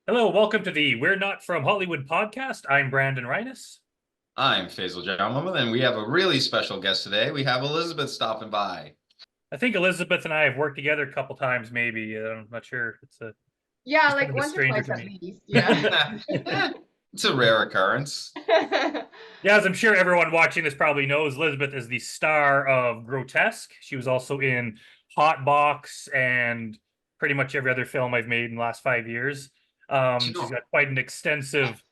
Hello, welcome to the We're Not From Hollywood podcast. I'm Brandon Rhiness. I'm Faizel Janmohamed, and we have a really special guest today. We have Elizabeth stopping by. I think Elizabeth and I have worked together a couple times, maybe. I'm not sure. Yeah, She's kind like of a once or stranger twice to at me. least. Yeah. It's a rare occurrence. Yeah, as I'm sure everyone watching this probably knows, Elizabeth is the star of Grotesque. She was also in Hot Box and pretty much every other film I've made in the last 5 years. You She's know, got quite an extensive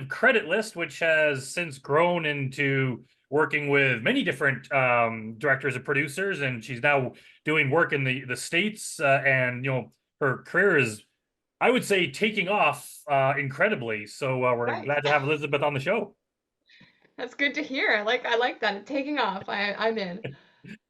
credit list, which has since grown into working with many different directors and producers, and she's now doing work in the states. And her career is, I would say, taking off incredibly. So we're Nice. glad to have Elizabeth on the show. That's good to hear. I like that. It's taking off. I'm in.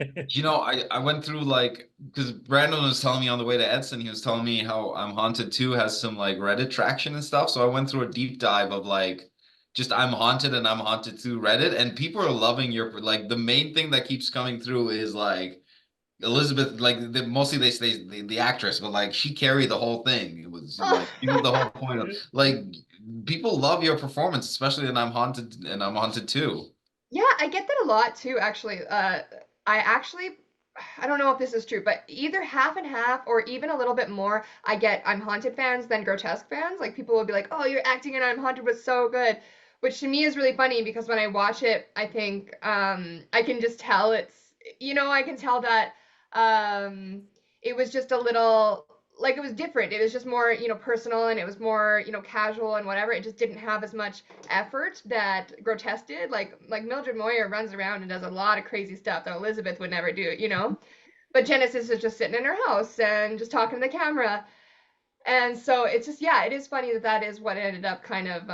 I went through like because Brandon was telling me on the way to Edson, he was telling me how I'm Haunted 2 has some like Reddit traction and stuff. So I went through a deep dive of like just I'm Haunted and I'm Haunted 2 Reddit, and people are loving your like the main thing that keeps coming through is like Elizabeth, like mostly they say the actress, but like she carried the whole thing. It was like she was the whole point of like people love your performance, especially in I'm Haunted too. Yeah, I get that a lot too, actually. I actually I don't know if this is true, but either half and half or even a little bit more, I get I'm Haunted fans than Grotesque fans. Like people will be like, "Oh, your acting in I'm Haunted was so good." Which to me is really funny because when I watch it, I think I can just tell I can tell that um it was just a little like it was different. It was just more, personal, and it was more, casual and whatever. It just didn't have as much effort that Grotesque did. Like Mildred Moyer runs around and does a lot of crazy stuff that Elizabeth would never do. But Genesis is just sitting in her house and just talking to the camera. And so it's just, yeah, it is funny that that is what ended up kind of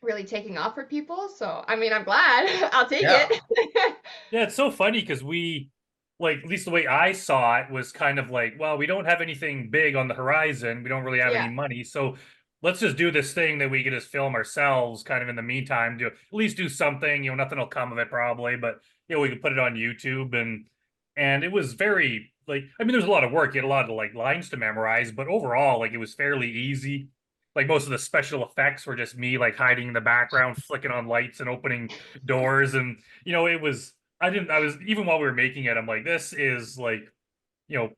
really taking off for people. So I mean, I'm glad. I'll take Yeah. it. Yeah, it's so funny because like, at least the way I saw it was kind of like, well, we don't have anything big on the horizon. We don't really have any Yeah. money. So let's just do this thing that we can just film ourselves kind of in the meantime, to at least do something. Nothing will come of it probably, but we could put it on YouTube. And it was very like, I mean, there's a lot of work. You had a lot of like lines to memorize, but overall, like, it was fairly easy. Like, most of the special effects were just me like hiding in the background, flicking on lights and opening doors. And it was, I was, even while we were making it, I'm like, this is like, you know,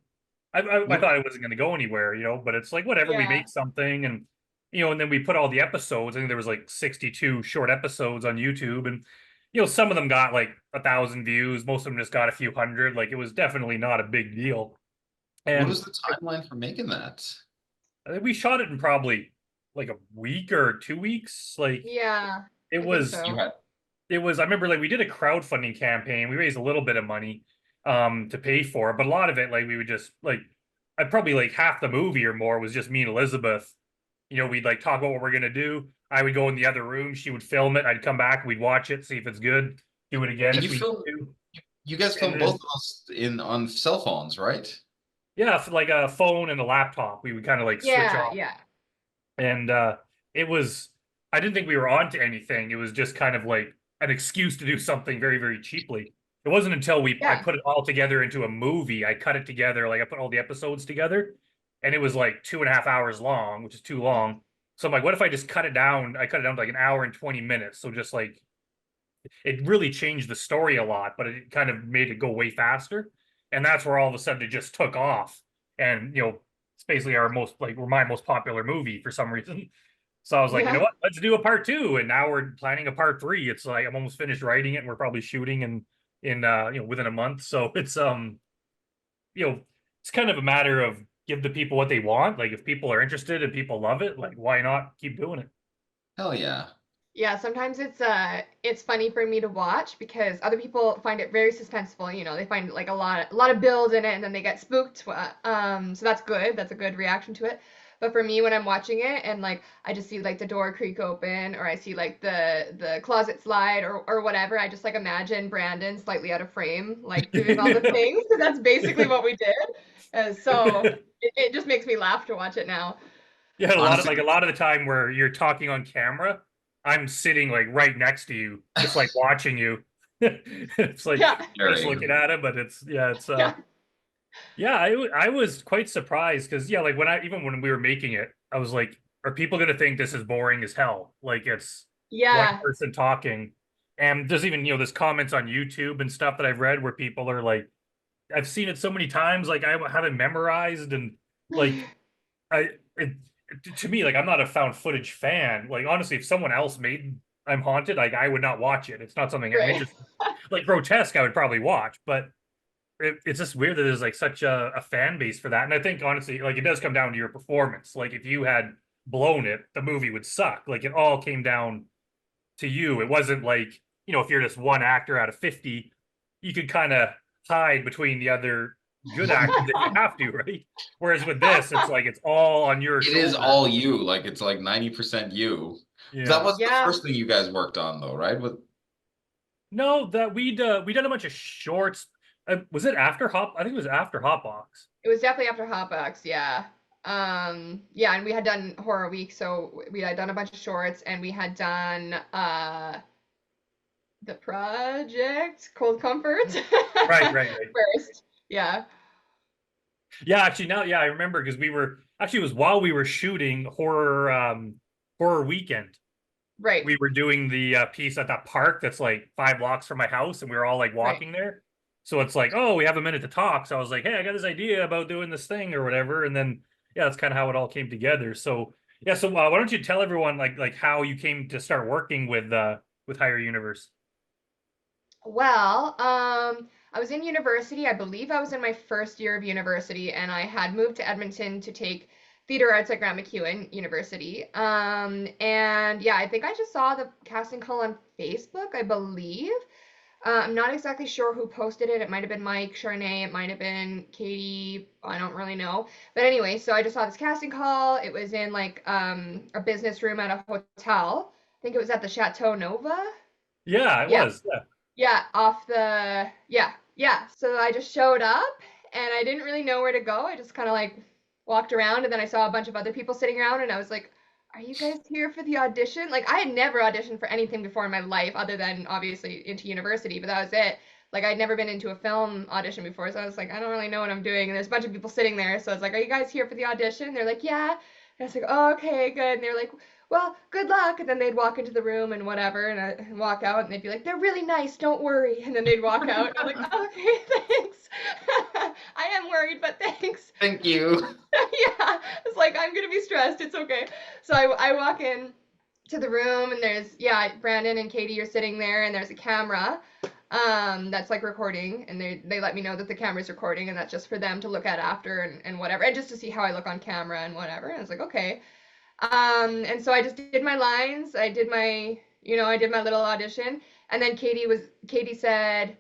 I What thought it wasn't going to go anywhere, but it's like, whatever, we Yeah. make something. And then we put all the episodes. I think there was like 62 short episodes on YouTube. And some of them got like 1,000 views. Most of them just got a few hundred. Like, it was definitely not a big deal. what And was the timeline for making that? I think we shot it in probably like a week or 2 weeks. Like, Yeah. it I think was You so. had I remember, like, we did a crowdfunding campaign. We raised a little bit of money to pay for it, but a lot of it, like, we would just like, I probably, like, half the movie or more was just me and Elizabeth. We'd like talk about what we're gonna do. I would go in the other room, she would film it, I'd come back, we'd watch it, see if it's good, do it again and if we need to. you guys And filmed both then, of us in on cell phones, right? yeah, for like a phone and a laptop, we would kind of like switch Yeah, off. yeah. And it was, I didn't think we were onto anything. It was just kind of like an excuse to do something very, very cheaply. It wasn't until I Yeah. put it all together into a movie. I cut it together, like, I put all the episodes together, and it was like 2.5 hours long, which is too long. So I'm like, what if I just cut it down? I cut it down to like an hour and 20 minutes. So just like, it really changed the story a lot, but it kind of made it go way faster. And that's where all of a sudden it just took off. And it's basically my most popular movie for some reason. So I was like, you know Yeah. what? Let's do a part two. And now we're planning a part three. It's like I'm almost finished writing it, and we're probably shooting in within a month. So it's kind of a matter of give the people what they want. Like, if people are interested and people love it, like, why not keep doing it? Hell yeah. Yeah, sometimes it's funny for me to watch because other people find it very suspenseful. They find like a lot of build in it, and then they get spooked. So that's good. That's a good reaction to it. But for me, when I'm watching it and like I just see like the door creak open, or I see like the closet slide, or whatever, I just like imagine Brandon slightly out of frame, like doing all the things. Because that's basically what we did. So it just makes me laugh to watch it now. Yeah, Honestly, a lot of the time where you're talking on camera, I'm sitting like right next to you, just like watching you. It's like Yeah, just Jerry. looking at it, but yeah, yeah, I was quite surprised because, yeah, like, when we were making it, I was like, are people gonna think this is boring as hell? Like it's one Yeah. person talking. And there's even, there's comments on YouTube and stuff that I've read where people are like, I've seen it so many times, like I have it memorized, and like I it, to me, like I'm not a found footage fan. Like honestly, if someone else made I'm Haunted, like I would not watch it. It's not something I'm Right. interested in. Like Grotesque, I would probably watch, but it's just weird that there's like such a fan base for that. And I think honestly, like it does come down to your performance. Like if you had blown it, the movie would suck. Like it all came down to you. It wasn't like, if you're just one actor out of 50, you could kind of hide between the other good actors if you have to, right? Whereas with this, it's like it's all on your It is shoulders. all you. Like it's like 90% you. That Yeah. was the Yeah. first thing you guys worked on though, right? With No, that we done a bunch of shorts. Was it after Hop? I think it was after Hotbox. It was definitely after Hotbox, yeah. Yeah, and we had done Horror Week, so we had done a bunch of shorts, and we had done the project Cold Comfort Right, right, right. first. Yeah. Yeah, actually now, yeah, I remember because we were actually it was while we were shooting horror weekend. Right. We were doing the piece at that park that's like 5 blocks from my house, and we were all like Right. walking there. So it's like, oh, we have a minute to talk. So I was like, hey, I got this idea about doing this thing or whatever, and then yeah, that's kind of how it all came together. So yeah, so why don't you tell everyone like how you came to start working with Higher Universe? Well, I was in university. I believe I was in my first year of university, and I had moved to Edmonton to take theater arts at Grant MacEwan University. And yeah, I think I just saw the casting call on Facebook, I believe. I'm not exactly sure who posted it. It might have been Mike Charnay. It might have been Katie. I don't really know. But anyway, so I just saw this casting call. It was in like a business room at a hotel. I think it was at the Chateau Nova. Yeah, it Yeah, was. Yeah. yeah, off the yeah. So I just showed up and I didn't really know where to go. I just kind of like walked around and then I saw a bunch of other people sitting around and I was like, "Are you guys here for the audition?" Like I had never auditioned for anything before in my life other than obviously into university, but that was it. Like I'd never been into a film audition before, so I was like, I don't really know what I'm doing. And there's a bunch of people sitting there, so I was like, "Are you guys here for the audition?" And they're like, "Yeah." And I was like, "Oh, okay, good." And they're like, well, good luck. And then they'd walk into the room and whatever, and I'd walk out, and they'd be like, they're really nice, don't worry. And then they'd walk out, and I'm like, oh, okay, thanks. I am worried, but thanks. thank you. Yeah, it's like, I'm gonna be stressed, it's okay. So I walk in to the room, and there's, yeah, Brandon and Katie are sitting there, and there's a camera that's like recording, and they let me know that the camera's recording, and that's just for them to look at after and whatever, and just to see how I look on camera and whatever. And I was like, okay. And so I just did my lines. I did my, I did my little audition. And then Katie and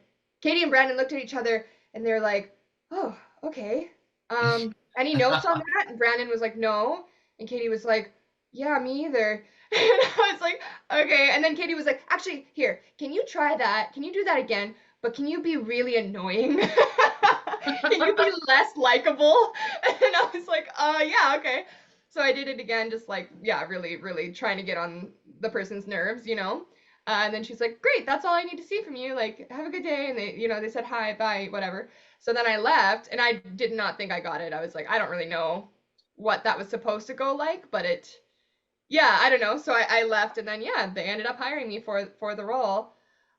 Brandon looked at each other and they're like, oh, okay. Any notes on that? And Brandon was like, no. And Katie was like, yeah, me either. And I was like, okay. And then Katie was like, actually, here, can you try that? Can you do that again? But can you be really annoying? Can you be less likable? And I was like, yeah, okay. So I did it again, just like, yeah, really, really trying to get on the person's nerves. And then she's like, great, that's all I need to see from you. Like, have a good day. And they said hi, bye, whatever. So then I left, and I did not think I got it. I was like, I don't really know what that was supposed to go like, but yeah, I don't know. So I left, and then, yeah, they ended up hiring me for the role.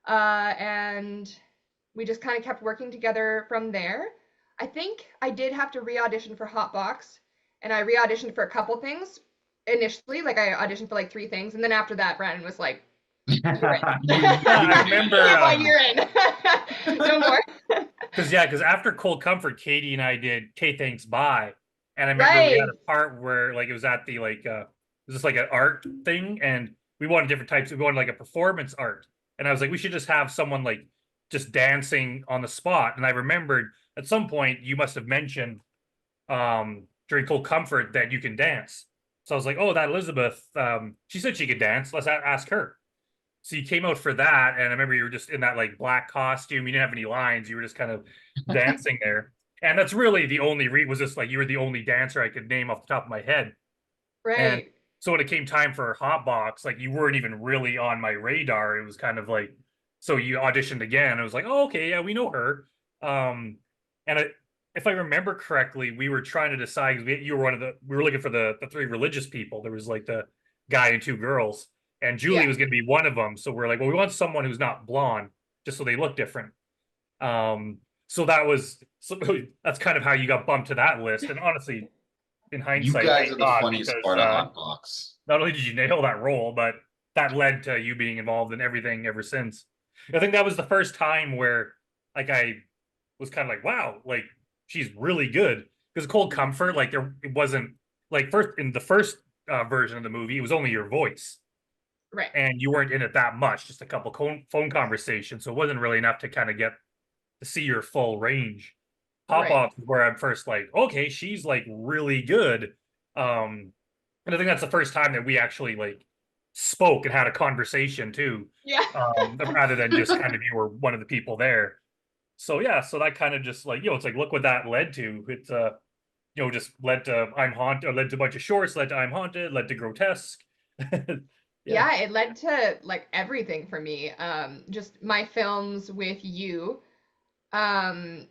And we just kind of kept working together from there. I think I did have to re-audition for Hotbox, and I re-auditioned for a couple things initially. Like I auditioned for like 3 things, and then after that, Brandon was like, "You're in. Yeah, I remember You're in. No more." because after Cold Comfort, Katie and I did K Thanks Bye. And I remember we had Right, a part where like it was at the like it was just like an art thing, and we wanted different types. We wanted like a performance art. And I was like, we should just have someone like just dancing on the spot. And I remembered at some point you must have mentioned during Cold Comfort that you can dance. So I was like, oh, that Elizabeth, she said she could dance. Let's ask her. So you came out for that, and I remember you were just in that like black costume. You didn't have any lines. You were just kind of dancing there. And that's really the only was just like you were the only dancer I could name off the top of my head. And right. so when it came time for Hotbox, like you weren't even really on my radar. It was kind of like, so you auditioned again. It was like, oh, okay, yeah, we know her. And if I remember correctly, we were trying to decide 'cause you were one of we were looking for the three religious people. There was like the guy and two girls, and Julie Yeah. was going to be one of them. So we're like, well, we want someone who's not blonde, just so they look different. So that was that's kind of how you got bumped to that list. And honestly, in You hindsight, guys thank are the God, funniest because part of Hotbox. not only did you nail that role, but that led to you being involved in everything ever since. I think that was the first time where like I was kind of like, wow, like she's really good. Because Cold Comfort, like it wasn't like first in the first version of the movie, it was only your voice, Right. and you weren't in it that much, just a couple phone conversations, so it wasn't really enough to kind of get to see your full range. Pop Right. Off is where I'm first like, okay, she's like really good. And I think that's the first time that we actually like spoke and had a conversation too, Yeah. rather than just kind of you were one of the people there. So yeah, so that kind of just like, it's like look what that led to. It's just led to I'm Haunted, led to a bunch of shorts, led to I'm Haunted, led to Grotesque. Yeah. Yeah, it led to like everything for me. Just my films with you. Um,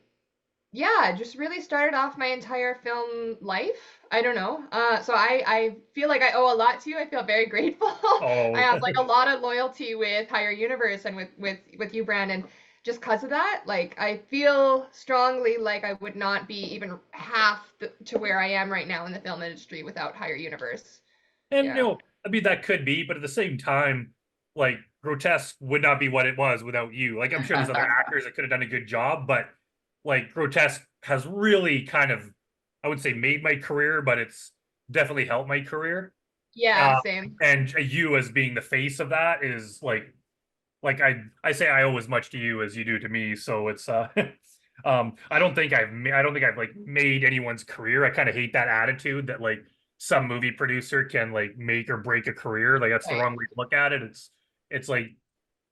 yeah, just really started off my entire film life. I don't know. So I feel like I owe a lot to you. I feel very grateful. I Oh, have like a lot of loyalty with Higher Universe and with you, Brandon. Just because of that, like I feel strongly like I would not be even half to where I am right now in the film industry without Higher Universe. and Yeah. I mean that could be, but at the same time, like Grotesque would not be what it was without you. Like I'm sure there's other actors that could have done a good job, but like Grotesque has really kind of, I would say, made my career, but it's definitely helped my career. Yeah, Uh, same. and you as being the face of that is like I say I owe as much to you as you do to me. So it's I don't think I've like made anyone's career. I kind of hate that attitude that like some movie producer can like make or break a career. Like that's the Right. wrong way to look at it. It's like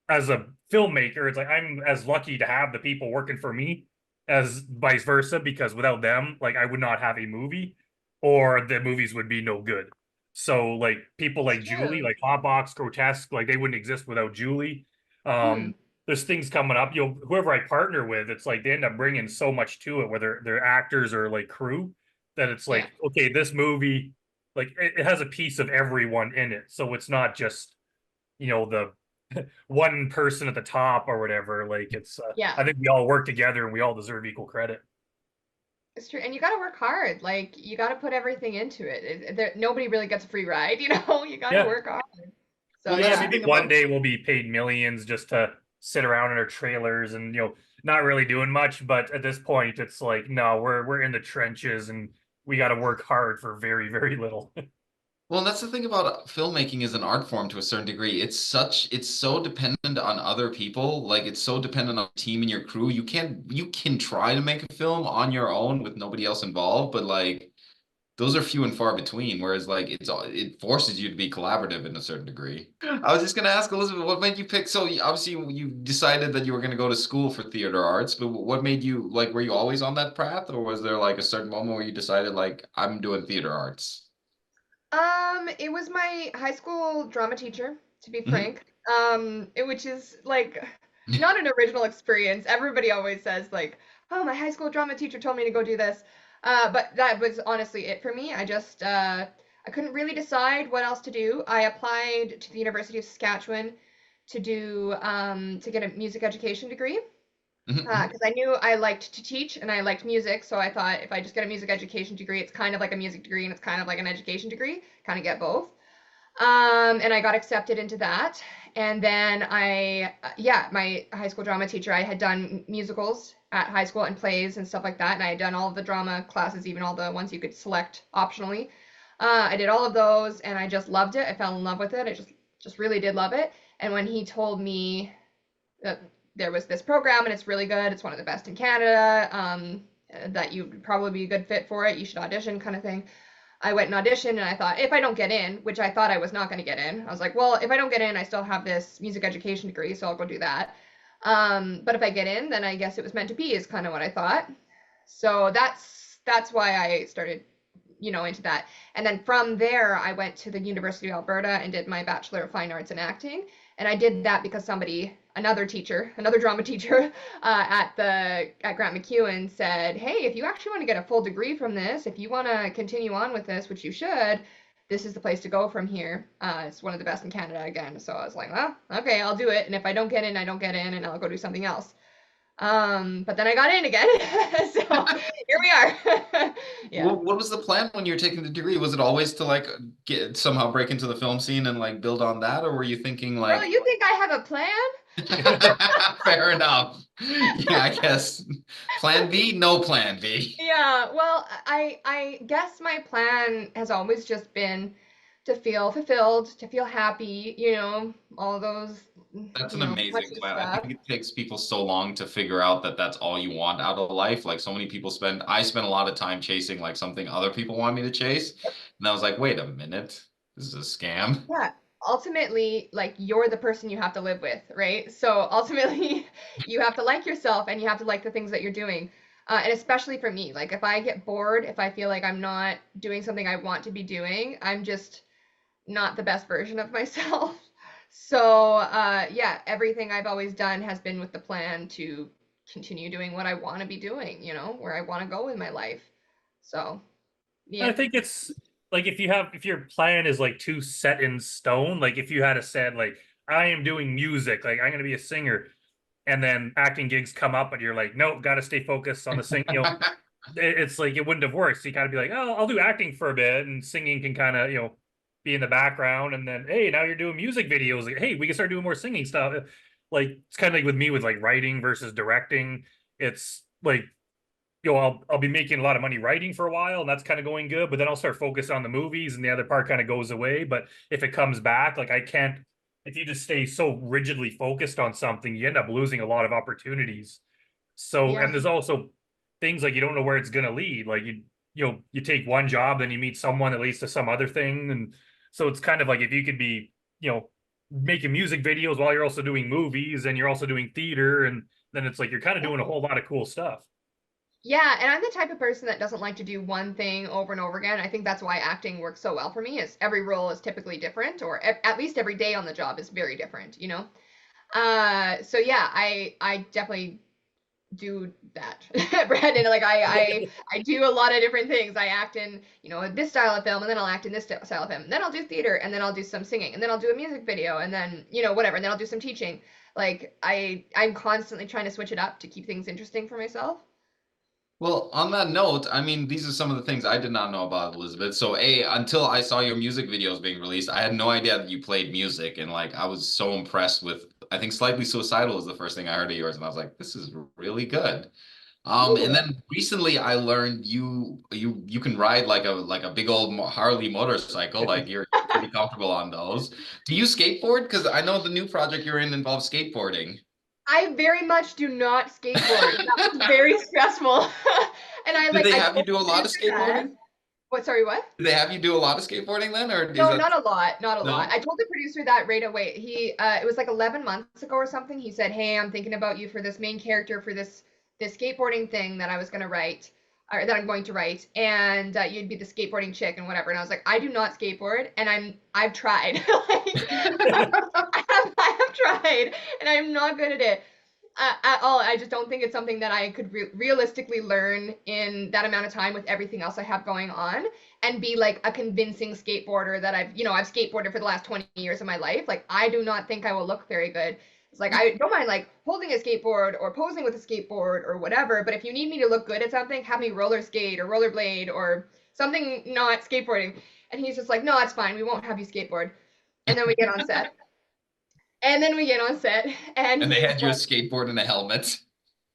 as a filmmaker, it's like I'm as lucky to have the people working for me as vice versa, because without them, like I would not have a movie or the movies would be no good. So like people It's like Julie, true. like Hotbox, Grotesque, like they wouldn't exist without Julie. Mm, There's things coming up, whoever I partner with, it's like they end up bringing so much to it, whether they're actors or like crew, that it's yeah. like, okay, this movie, like it has a piece of everyone in it. So it's not just, the one person at the top or whatever. Like it's, Yeah. I think we all work together and we all deserve equal credit. It's true. And you got to work hard. Like you got to put everything into it. Nobody really gets a free ride, you know? You got to Yeah. work hard. So Well, Yeah, that's the yeah. maybe thing one about day we'll be paid millions just to sit around in our trailers and not really doing much. But at this point, it's like no, we're in the trenches and we got to work hard for very very little. Well, that's the thing about filmmaking as an art form to a certain degree. It's so dependent on other people. Like it's so dependent on the team and your crew. You can try to make a film on your own with nobody else involved, but like those are few and far between. Whereas like it forces you to be collaborative in a certain degree. I was just gonna ask Elizabeth, what made you pick? So obviously you decided that you were gonna go to school for theater arts, but what made you like? Were you always on that path, or was there like a certain moment where you decided like I'm doing theater arts? It was my high school drama teacher, to be Hmm. frank. Which is like not an original experience. Everybody always says like, "Oh, my high school drama teacher told me to go do this." But that was honestly it for me. I couldn't really decide what else to do. I applied to the University of Saskatchewan to get a music education degree. Hmm. Because I knew I liked to teach and I liked music, so I thought if I just get a music education degree, it's kind of like a music degree and it's kind of like an education degree, kind of get both. And I got accepted into that. And then yeah, my high school drama teacher, I had done musicals at high school and plays and stuff like that, and I had done all of the drama classes, even all the ones you could select optionally. I did all of those, and I just loved it. I fell in love with it. I just really did love it. And when he told me that there was this program and it's really good. It's one of the best in Canada. That you'd probably be a good fit for it. You should audition, kind of thing. I went and auditioned, and I thought if I don't get in, which I thought I was not going to get in, I was like, well, if I don't get in, I still have this music education degree, so I'll go do that. But if I get in, then I guess it was meant to be, is kind of what I thought. So that's why I started, into that. And then from there, I went to the University of Alberta and did my Bachelor of Fine Arts in Acting. And I did that because somebody another teacher, another drama teacher at Grant MacEwan said, "Hey, if you actually want to get a full degree from this, if you want to continue on with this, which you should, this is the place to go from here. It's one of the best in Canada again." So I was like, "Well, okay, I'll do it. And if I don't get in, I don't get in, and I'll go do something else." But then I got in again, so here we are. Yeah. What was the plan when you were taking the degree? Was it always to like get somehow break into the film scene and like build on that, or were you thinking Bro, like, you think I have a plan? fair enough? Yeah, I guess plan B, no plan B. Yeah, well, I guess my plan has always just been to feel fulfilled, to feel happy, all those, That's an amazing mushy plan. I stuff. think it takes people so long to figure out that that's all you want out of life. Like so many people I spend a lot of time chasing like something other people want me to chase. And I was like, wait a minute, this is a scam. Yeah. Ultimately, like you're the person you have to live with, right? So ultimately, you have to like yourself and you have to like the things that you're doing. And especially for me, like if I get bored, if I feel like I'm not doing something I want to be doing, I'm just not the best version of myself. So, yeah, everything I've always done has been with the plan to continue doing what I want to be doing, where I want to go with my life. So, I yeah. think it's like if your plan is like too set in stone, like if you had said like I am doing music, like I'm gonna be a singer, and then acting gigs come up, and you're like, nope, got to stay focused on the sing. It's like it wouldn't have worked. So you gotta be like, oh, I'll do acting for a bit, and singing can kind of be in the background, and then hey, now you're doing music videos. Like, hey, we can start doing more singing stuff. Like it's kind of like with me with like writing versus directing. It's like I'll be making a lot of money writing for a while, and that's kind of going good. But then I'll start focused on the movies, and the other part kind of goes away. But if it comes back, like I can't. If you just stay so rigidly focused on something, you end up losing a lot of opportunities. So, Yeah. and there's also things like you don't know where it's going to lead. Like you take one job, then you meet someone that leads to some other thing, and so it's kind of like if you could be, making music videos while you're also doing movies and you're also doing theater, and then it's like you're kind of doing a whole lot of cool stuff. Yeah, and I'm the type of person that doesn't like to do one thing over and over again. I think that's why acting works so well for me, is every role is typically different, or at least every day on the job is very different. So yeah, I definitely do that, Brandon. Like I do a lot of different things. I act in, this style of film, and then I'll act in this style of film. And then I'll do theater, and then I'll do some singing, and then I'll do a music video, and then, whatever, and then I'll do some teaching. Like I'm constantly trying to switch it up to keep things interesting for myself. Well, on that note, I mean, these are some of the things I did not know about Elizabeth. So, until I saw your music videos being released, I had no idea that you played music. And like, I was so impressed with, I think Slightly Suicidal was the first thing I heard of yours. And I was like, this is really good. And Ooh. then recently I learned you can ride like a big old Harley motorcycle. Like you're pretty comfortable on those. Do you skateboard? Because I know the new project you're in involves skateboarding. I very much do not skateboard. That was very stressful. And Did they I have you told do the a lot of producer that. skateboarding? What, sorry, what? Did they have you do a lot of skateboarding then, or is No, that not a lot, not a lot. no? I told the producer that right away. It was like 11 months ago or something. He said, "Hey, I'm thinking about you for this main character for this skateboarding thing that I was gonna write, or that I'm going to write, and you'd be the skateboarding chick and whatever." And I was like, "I do not skateboard, and I've tried, like I have tried, and I'm not good at it." At all. I just don't think it's something that I could realistically learn in that amount of time with everything else I have going on, and be like a convincing skateboarder that I've skateboarded for the last 20 years of my life. Like I do not think I will look very good. It's like I don't mind like holding a skateboard or posing with a skateboard or whatever, but if you need me to look good at something, have me roller skate or rollerblade or something not skateboarding. And he's just like, "No, it's fine. We won't have you skateboard." And then we get on set. And then we get on set, and And they he's had you a skateboard and a helmet.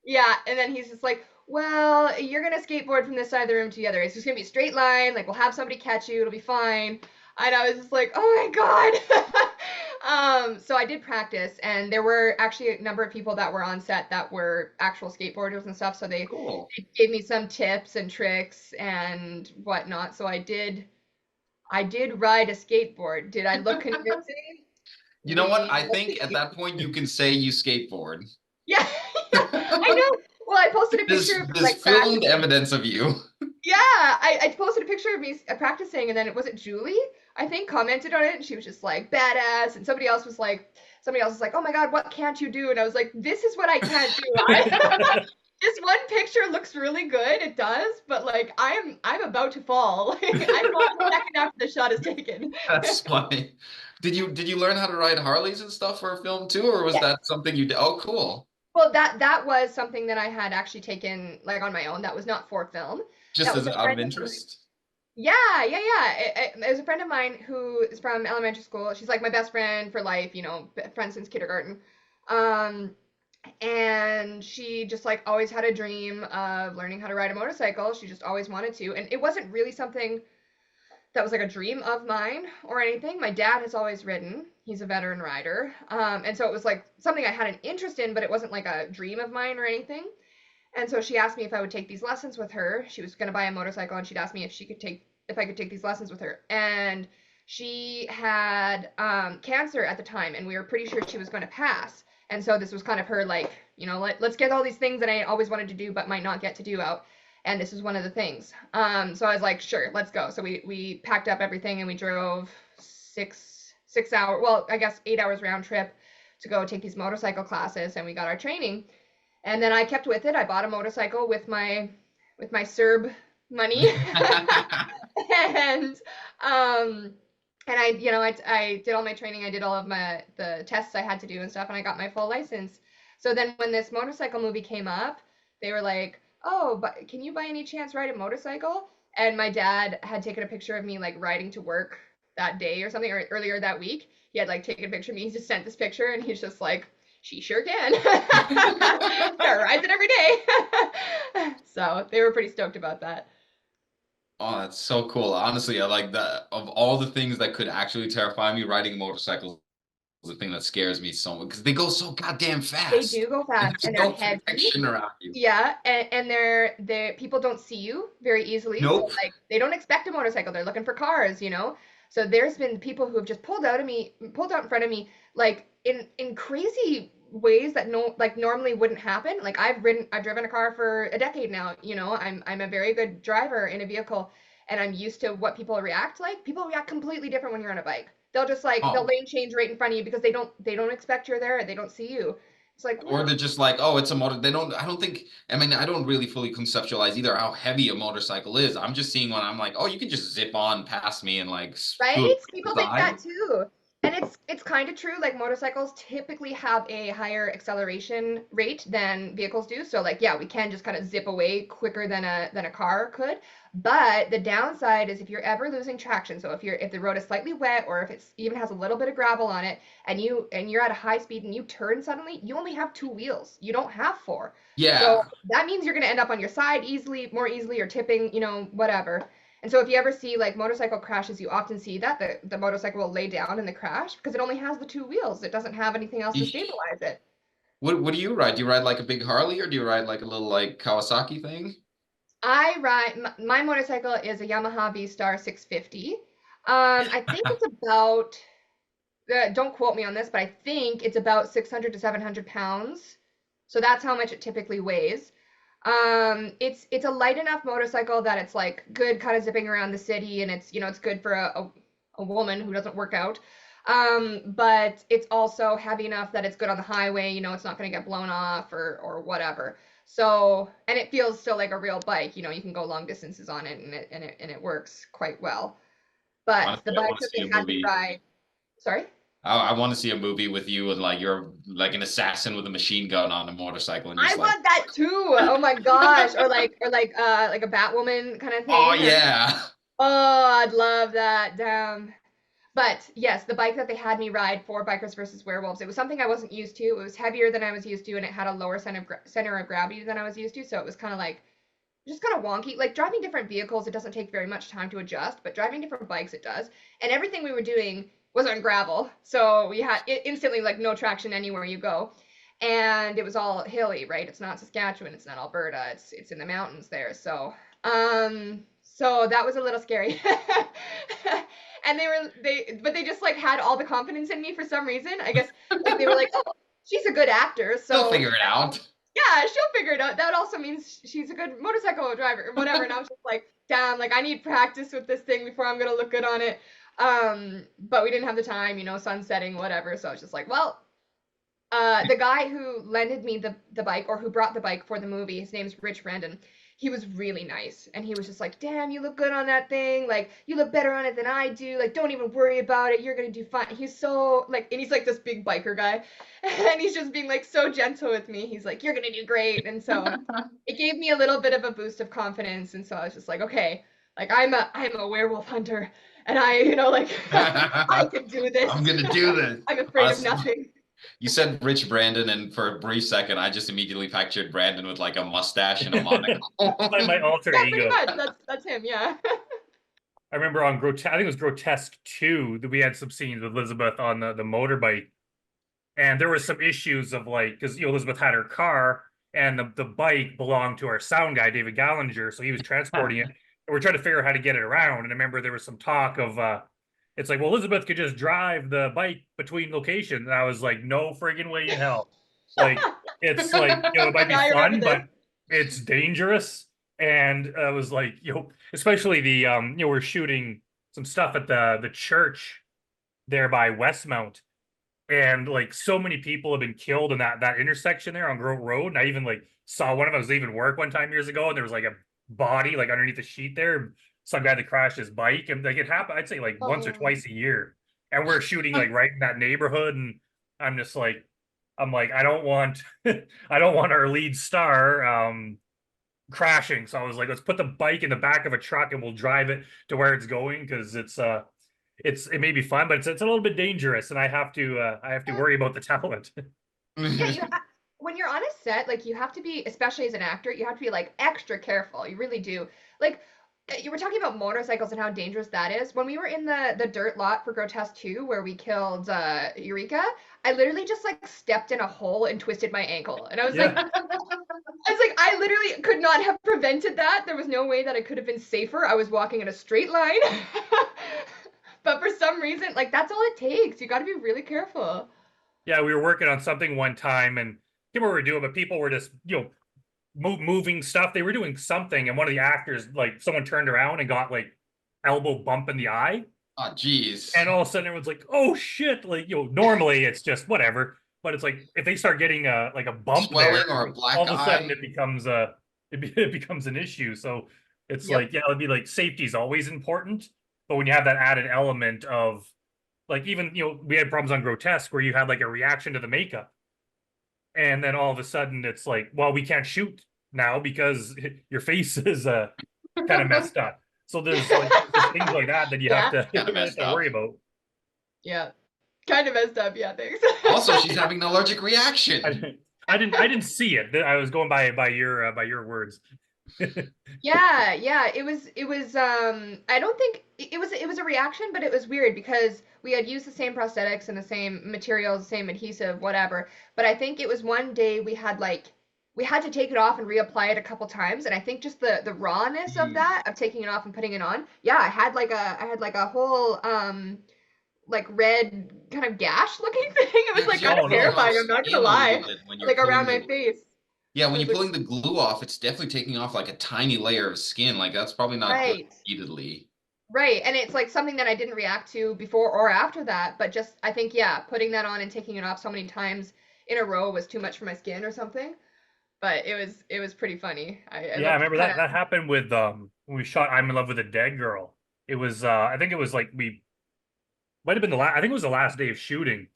yeah, and then he's just like, "Well, you're gonna skateboard from this side of the room to the other. It's just gonna be a straight line. Like we'll have somebody catch you. It'll be fine." And I was just like, "Oh my god." So I did practice, and there were actually a number of people that were on set that were actual skateboarders and stuff. So Cool. they gave me some tips and tricks and whatnot. So I did ride a skateboard. Did I look convincing? You know what? We I will think at see. that point you can say you skateboard. Yeah, yeah, I know. Well, I posted a picture of me There's like filmed practicing. evidence of you. Yeah, I posted a picture of me practicing, and then was it Julie? I think commented on it, and she was just like badass, and somebody else was like, somebody else was like, "Oh my God, what can't you do?" And I was like, "This is what I can't do." I, this one picture looks really good, it does, but like I'm about to fall. Like, I fall the second after the shot is taken. That's funny. Did you learn how to ride Harleys and stuff for a film too, or was Yes. that something you did? Oh, cool. Well, that was something that I had actually taken like on my own. That was not for film. Just That was as a out of friend of mine. interest. Yeah, yeah, yeah. It was a friend of mine who is from elementary school. She's like my best friend for life, you know, friend since kindergarten. Um, and she just like always had a dream of learning how to ride a motorcycle. She just always wanted to, and it wasn't really something that was like a dream of mine or anything. My dad has always ridden. He's a veteran rider. And so it was like something I had an interest in, but it wasn't like a dream of mine or anything. And so she asked me if I would take these lessons with her. She was going to buy a motorcycle and she'd asked me if I could take these lessons with her. And she had cancer at the time and we were pretty sure she was going to pass. And so this was kind of her like, you know, let's get all these things that I always wanted to do but might not get to do out. And this was one of the things. So I was like, sure, let's go. So we packed up everything and we drove 6 hour, well, I guess 8 hours round trip to go take these motorcycle classes, and we got our training. And then I kept with it. I bought a motorcycle with my Serb money. and and I, you know, I did all my training. I did all of the tests I had to do and stuff, and I got my full license. So then when this motorcycle movie came up, they were like, "Oh, but can you by any chance ride a motorcycle?" And my dad had taken a picture of me like riding to work that day or something, or earlier that week. He had like taken a picture of me. He just sent this picture, and he's just like, "She sure can." Rides it every day. So they were pretty stoked about that. Oh, that's so cool. Honestly, I like that. Of all the things that could actually terrify me, riding motorcycles is the thing that scares me so much because they go so goddamn They fast. do go And fast there's and they're no heavy. protection around you. Yeah, and they're people don't see you very easily. So Nope. like they don't expect a motorcycle. They're looking for cars, you know. So there's been people who have just pulled out in front of me, like in crazy ways that no like normally wouldn't happen. Like I've driven a car for a decade now, you know. I'm a very good driver in a vehicle and I'm used to what people react like. People react completely different when you're on a bike. They'll just like they'll Oh, lane change right in front of you because they don't expect you're there. They don't see you. It's like, or wow, they're just like, oh, it's a motor. They don't, I don't think, I mean, I don't really fully conceptualize either how heavy a motorcycle is. I'm just seeing when I'm like, oh, you can just zip on past me and like right? scoot to People the think that side. too. And it's kind of true. Like motorcycles typically have a higher acceleration rate than vehicles do. So like yeah, we can just kind of zip away quicker than a car could. But the downside is if you're ever losing traction, so if the road is slightly wet or if it's even has a little bit of gravel on it and you're at a high speed and you turn suddenly, you only have two wheels. You don't have four. So Yeah. that means you're going to end up on your side more easily or tipping, you know, whatever. And so if you ever see like motorcycle crashes, you often see that the motorcycle will lay down in the crash because it only has the two wheels. It doesn't have anything else to Eesh. stabilize it. What do you ride? Do you ride like a big Harley or do you ride like a little like Kawasaki thing? I ride my motorcycle is a Yamaha V-Star 650. I think it's about don't quote me on this, but I think it's about 600 to 700 pounds. So that's how much it typically weighs. It's a light enough motorcycle that it's like good kind of zipping around the city, and it's you know it's good for a woman who doesn't work out. But it's also heavy enough that it's good on the highway. You know, it's not going to get blown off or whatever. So and it feels still like a real bike. You know, you can go long distances on it, and it works quite well. But the Honestly, I bike want to that see they a had me movie. ride, sorry. I want to see a movie with you and like you're like an assassin with a machine gun on a motorcycle and I just like, want that too. Oh my gosh. Or like a Batwoman kind of oh thing. yeah. Oh, I'd love that. Damn. But yes, the bike that they had me ride for Bikers versus Werewolves, it was something I wasn't used to. It was heavier than I was used to, and it had a lower center of gravity than I was used to. So it was kind of like just kind of wonky. Like driving different vehicles, it doesn't take very much time to adjust, but driving different bikes, it does. And everything we were doing was on gravel, so we had instantly like no traction anywhere you go. And it was all hilly, right? It's not Saskatchewan, it's not Alberta, it's in the mountains there. So that was a little scary. And they just like had all the confidence in me for some reason. I guess like they were like, oh, she's a good actor, They'll so figure it out. yeah, she'll figure it out. That also means she's a good motorcycle driver or whatever. And I was just like, damn, like I need practice with this thing before I'm gonna look good on it. But we didn't have the time, you know, sun setting, whatever. So I was just like, well, The guy who lended me the bike, or who brought the bike for the movie, his name's Rich Brandon. He was really nice, and he was just like, "Damn, you look good on that thing. Like, you look better on it than I do. Like, don't even worry about it. You're gonna do fine." He's so like, and he's like this big biker guy, and he's just being like so gentle with me. He's like, "You're gonna do great," and so it gave me a little bit of a boost of confidence, and so I was just like, "Okay, like I'm a werewolf hunter, and I, like, I can do this. I'm gonna do this. I'm afraid of nothing." You said Rich Brandon, and for a brief second, I just immediately pictured Brandon with like a mustache and a monocle. My alter Yeah, pretty ego. much. That's him. Yeah. I remember on Grotesque, I think it was Grotesque 2, that we had some scenes with Elizabeth on the motorbike. And there was some issues of like, because Elizabeth had her car and the bike belonged to our sound guy, David Gallinger. So he was transporting it. And we're trying to figure out how to get it around. And I remember there was some talk of it's like, well, Elizabeth could just drive the bike between locations. And I was like, no friggin' way in hell. Like, it's like, it might be I remember fun, this. but it's dangerous. And I was like, especially the we're shooting some stuff at the church there by Westmount, and like so many people have been killed in that intersection there on Grote Road. And I even like saw one of us leaving work one time years ago, and there was like a body like underneath the sheet there, some guy that crashed his bike, and like it happened, I'd say like once or Oh. twice a year. And we're shooting like right in that neighborhood, and I'm just like, I don't want I don't want our lead star crashing. So I was like, let's put the bike in the back of a truck and we'll drive it to where it's going, because it may be fun, but it's a little bit dangerous, and I have to worry about the talent. Yeah, when you're on a set, like you have to be, especially as an actor, you have to be like extra careful. You really do. Like you were talking about motorcycles and how dangerous that is. When we were in the dirt lot for Grotesque 2, where we killed Eureka, I literally just like stepped in a hole and twisted my ankle. And I was like, Yeah. I literally could not have prevented that. There was no way that I could have been safer. I was walking in a straight line. But for some reason, like that's all it takes. You got to be really careful. Yeah, we were working on something one time, and I can't remember what we were doing, but people were just, moving stuff. They were doing something, and one of the actors, like someone turned around and got like elbow bump in the eye. Oh, geez. And all of a sudden everyone's like, oh shit. Like, normally it's just whatever. But it's like if they start getting like a bump Swelling there, or a black all of a sudden eye. it becomes it becomes an issue. So it's Yep. like, yeah, it'd be like safety is always important. But when you have that added element of like, even we had problems on Grotesque where you had like a reaction to the makeup. And then all of a sudden it's like, well, we can't shoot now because your face is kind of messed up. So there's like just things like that that you have Yeah. to, Kinda messed up. worry about. Yeah. Kind of messed up. Yeah, thanks. Also, she's having an allergic reaction. I didn't see it. I was going by your words. Yeah, it was I don't think it was a reaction, but it was weird because we had used the same prosthetics and the same materials, the same adhesive, whatever. But I think it was one day we had to take it off and reapply it a couple times, and I think just the rawness of that, of taking it off and putting it on. Yeah, I had like a whole like red kind of gash looking thing. It was like Yeah, kind oh, of no, terrifying, I'm not gonna lie. when you're Like pulling around my the- face. Yeah, when It you're was pulling the glue off, it's definitely taking off like a tiny layer of skin. Like that's probably not good right. repeatedly. Right. And it's like something that I didn't react to before or after that, but just I think yeah, putting that on and taking it off so many times in a row was too much for my skin or something. But it was pretty funny. I Yeah, I looked remember kind that happened with when we shot I'm in Love with a Dead Girl. It was I think it was like we might have been the last, I think it was the last day of shooting.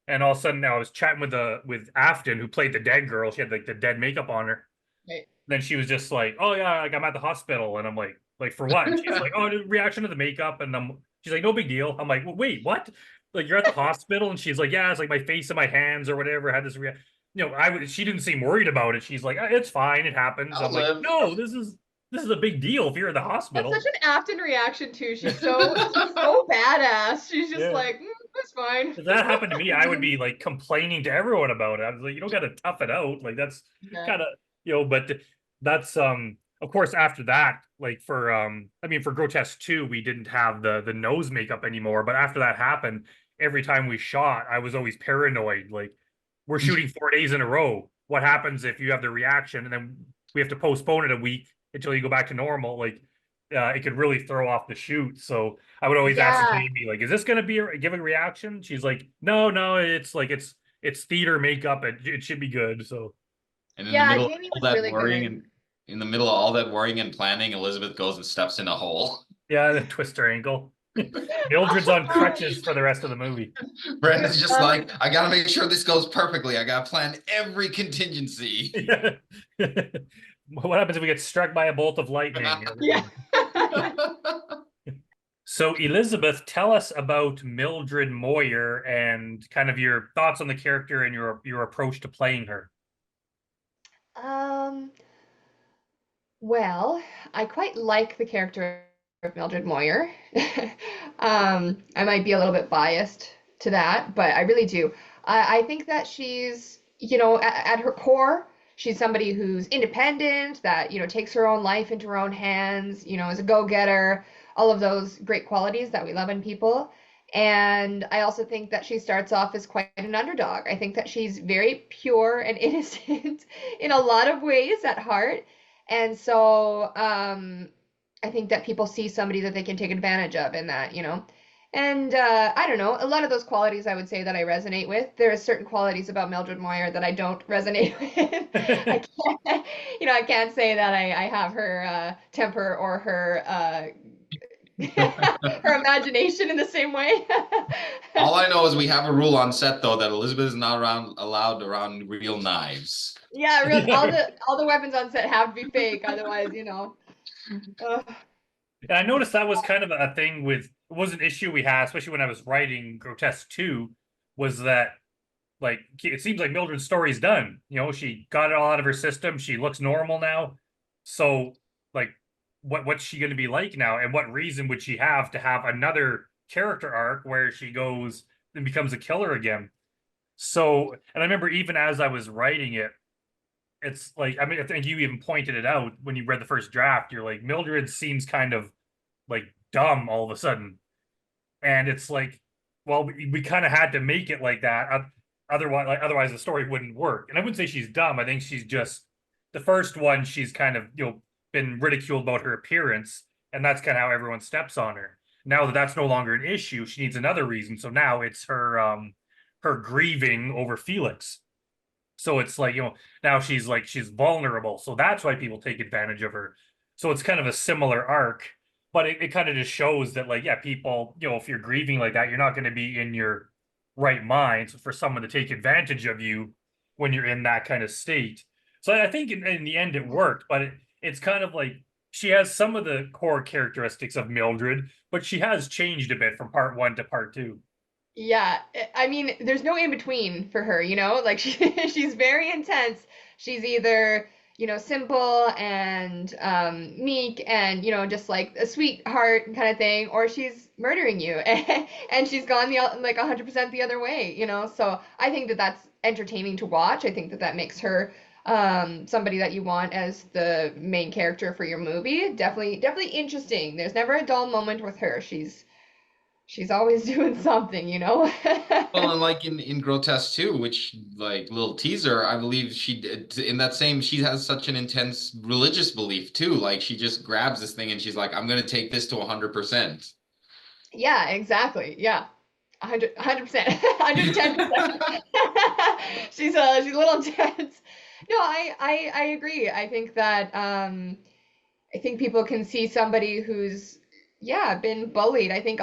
And all of a sudden I was chatting with Afton, who played the dead girl. She had like the dead makeup on her. right. Then she was just like, "Oh yeah, like I'm at the hospital," and I'm like for what? And she's like, "Oh, the reaction to the makeup," and she's like, "No big deal." I'm like, well, "Wait, what? Like you're at the hospital?" And she's like, "Yeah, it's like my face and my hands or whatever had this reaction." She didn't seem worried about it. She's like, "It's fine, it happens." I'll I'm like, live. "No, this is a big deal if you're in the That's hospital." such an Afton reaction too. She's so badass. She's just Yeah. like, it's fine. If that happened to me, I would be like complaining to everyone about it. I was like, "You don't got to tough it out." Like that's Yeah. kind of but that's of course after that, like for I mean for Grotesque 2 we didn't have the nose makeup anymore, but after that happened, every time we shot I was always paranoid, like we're shooting 4 days in a row, what happens if you have the reaction and then we have to postpone it a week until you go back to normal, like it could really throw off the shoot. So I would always ask Yeah. Jamie, like, is this going to be give a reaction? She's like, no, it's like it's theater makeup. It should be good. So And in the Yeah, middle of Jamie all was that really worrying good. and in the middle of all that worrying and planning, Elizabeth goes and steps in a hole. yeah, the twister ankle. Mildred's on crutches for the rest of the movie. Brandon's just Um, like, I gotta make sure this goes perfectly. I gotta plan every contingency. Yeah. What happens if we get struck by a bolt of lightning? yeah. So, Elizabeth, tell us about Mildred Moyer and kind of your thoughts on the character and your approach to playing her. Um, well, I quite like the character of Mildred Moyer. I might be a little bit biased to that, but I really do. I think that she's, at her core, she's somebody who's independent, that, takes her own life into her own hands, is a go-getter, all of those great qualities that we love in people. And I also think that she starts off as quite an underdog. I think that she's very pure and innocent in a lot of ways at heart. And so I think that people see somebody that they can take advantage of in that. And I don't know, a lot of those qualities I would say that I resonate with. There are certain qualities about Mildred Moyer that I don't resonate with. I can't, I can't say that I have her temper or her her imagination in the same way. All I know is we have a rule on set though that Elizabeth is not allowed around real knives. Yeah, real, all the weapons on set have to be fake, otherwise. Uh, And I noticed that was kind of a thing with it was an issue we had, especially when I was writing Grotesque 2, was that like it seems like Mildred's story's done. She got it all out of her system. She looks normal now. So like what's she gonna be like now? And what reason would she have to have another character arc where she goes and becomes a killer again? So, and I remember even as I was writing it, it's like, I mean, I think you even pointed it out when you read the first draft. You're like, Mildred seems kind of like dumb all of a sudden. And it's like, well, we kind of had to make it like that. Otherwise the story wouldn't work. And I wouldn't say she's dumb. I think she's just the first one, she's kind of, been ridiculed about her appearance. And that's kind of how everyone steps on her. Now that that's no longer an issue, she needs another reason. So now it's her grieving over Felix. So it's like, now she's vulnerable. So that's why people take advantage of her. So it's kind of a similar arc, but it kind of just shows that, like, yeah, people, if you're grieving like that, you're not going to be in your right mind for someone to take advantage of you when you're in that kind of state. So I think in the end it worked, but it's kind of like she has some of the core characteristics of Mildred, but she has changed a bit from part one to part two. Yeah, I mean, there's no in between for her. Like she's very intense. She's either, simple and meek and, just like a sweetheart kind of thing, or she's murdering you and she's gone like 100% the other way. So I think that that's entertaining to watch. I think that that makes her somebody that you want as the main character for your movie. Definitely interesting. There's never a dull moment with her. She's always doing something. Well, and like in Grotesque too, which like little teaser, I believe she did in that same, she has such an intense religious belief too. Like she just grabs this thing and she's like, I'm gonna take this to 100%. Yeah, exactly. Yeah. 100%. 110%. She's a little intense. No, I agree. I think that I think people can see somebody who's, yeah, been bullied. I think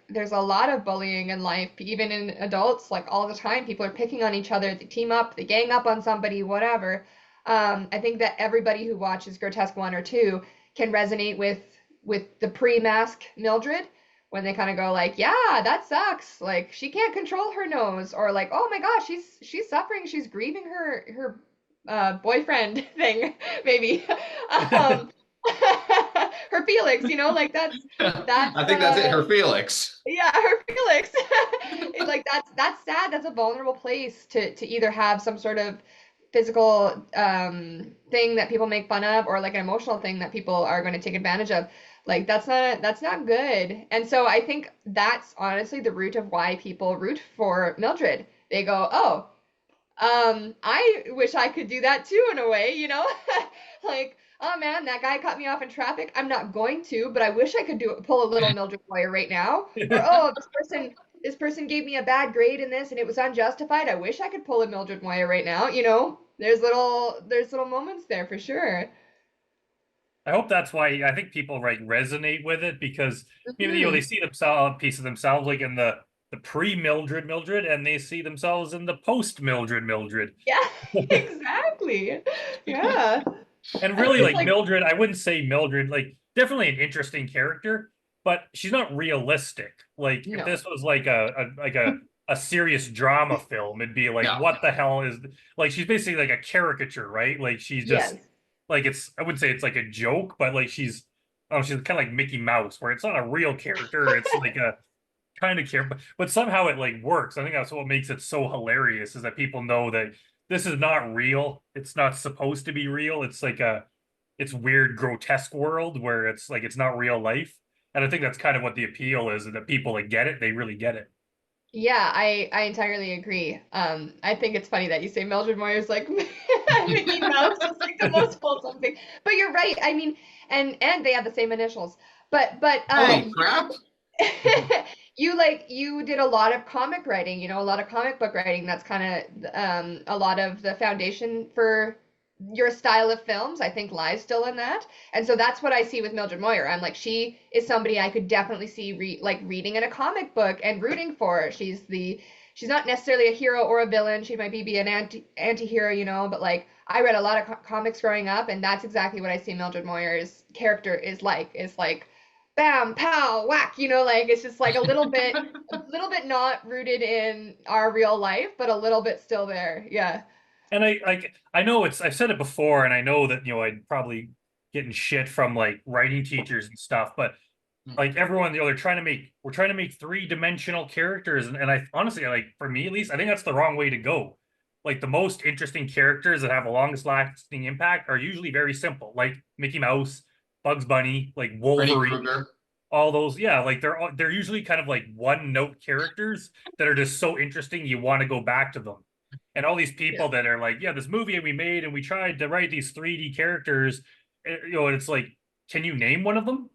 there's a lot of bullying in life, even in adults, like all the time. People are picking on each other, they team up, they gang up on somebody, whatever. I think that everybody who watches Grotesque 1 or 2 can resonate with the pre-mask Mildred when they kind of go like, yeah, that sucks. Like she can't control her nose, or like, oh my gosh, she's suffering, she's grieving her boyfriend thing, maybe. Um, her Felix, like that's I think that's it, her Felix. yeah, her Felix. It's like that's sad. That's a vulnerable place to either have some sort of physical thing that people make fun of, or like an emotional thing that people are going to take advantage of. Like that's not good. And so I think that's honestly the root of why people root for Mildred. They go, oh, I wish I could do that too in a way. Like, oh man, that guy cut me off in traffic. I'm not going to, but I wish I could pull a little Mildred Moyer right now. Or oh, this person this person gave me a bad grade in this and it was unjustified. I wish I could pull a Mildred Moyer right now. You know, there's little moments there for sure. I hope that's why I think people like resonate with it because maybe they Hmm. see themselves a piece of themselves like in the pre-Mildred and they see themselves in the post-Mildred. Yeah, exactly. Yeah. And I think really it's like like, Mildred, I wouldn't say Mildred, like definitely an interesting character, but she's not realistic. Like if no. this was like a serious drama film, it'd be like, Yeah. what the hell is like she's basically like a caricature, right? Like she's just Yes. like it's I wouldn't say it's like a joke, but like she's kind of like Mickey Mouse, where it's not a real character, it's like a kind of character, but somehow it like works. I think that's what makes it so hilarious is that people know that this is not real. It's not supposed to be real. It's like it's weird grotesque world where it's like it's not real life. And I think that's kind of what the appeal is that people that get it, they really get it. Yeah, I entirely agree. I think it's funny that you say Mildred Moyer's like Mickey Mouse is like the most wholesome thing. But you're right. I mean, and they have the same initials. But Holy you crap. you did a lot of comic writing, a lot of comic book writing. That's kind of a lot of the foundation for your style of films, I think, lies still in that. And so that's what I see with Mildred Moyer. I'm like, she is somebody I could definitely see like reading in a comic book and rooting for. She's not necessarily a hero or a villain. She might be an anti-hero, but like I read a lot of comics growing up, and that's exactly what I see Mildred Moyer's character is like. Is like bam, pow, whack, like it's just like a little bit not rooted in our real life, but a little bit still there. Yeah. And I know I've said it before, and I know that I'd probably getting shit from like writing teachers and stuff, but like everyone, they're trying to make we're trying to make three-dimensional characters, and I honestly like for me at least, I think that's the wrong way to go. Like the most interesting characters that have the longest lasting impact are usually very simple, like Mickey Mouse, Bugs Bunny, like Freddy Wolverine, Krueger. all those. Yeah, like they're usually kind of like one-note characters that are just so interesting you want to go back to them. And all these Yeah. people that are like, yeah, this movie we made and we tried to write these 3D characters, and it's like, can you name one of them?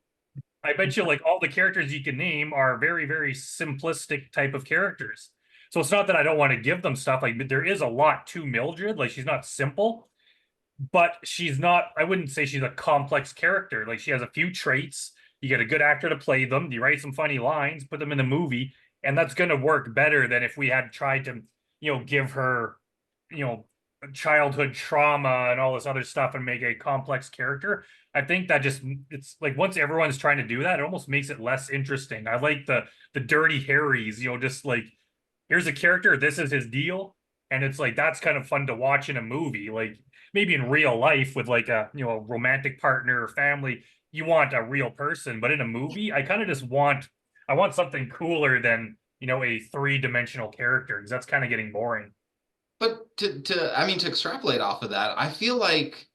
I bet you like all the characters you can name are very, very simplistic type of characters. So it's not that I don't want to give them stuff. Like there is a lot to Mildred. Like she's not simple, but she's not, I wouldn't say she's a complex character. Like she has a few traits. You get a good actor to play them. You write some funny lines, put them in the movie, and that's going to work better than if we had tried to, give her, you know, childhood trauma and all this other stuff and make a complex character. I think that just it's like once everyone's trying to do that, it almost makes it less interesting. I like the dirty Harrys, just like here's a character, this is his deal, and it's like that's kind of fun to watch in a movie. Like maybe in real life with like a romantic partner or family, you want a real person, but in a movie, I kind of just want something cooler than a three-dimensional character because that's kind of getting boring. But I mean, to extrapolate off of that, I feel like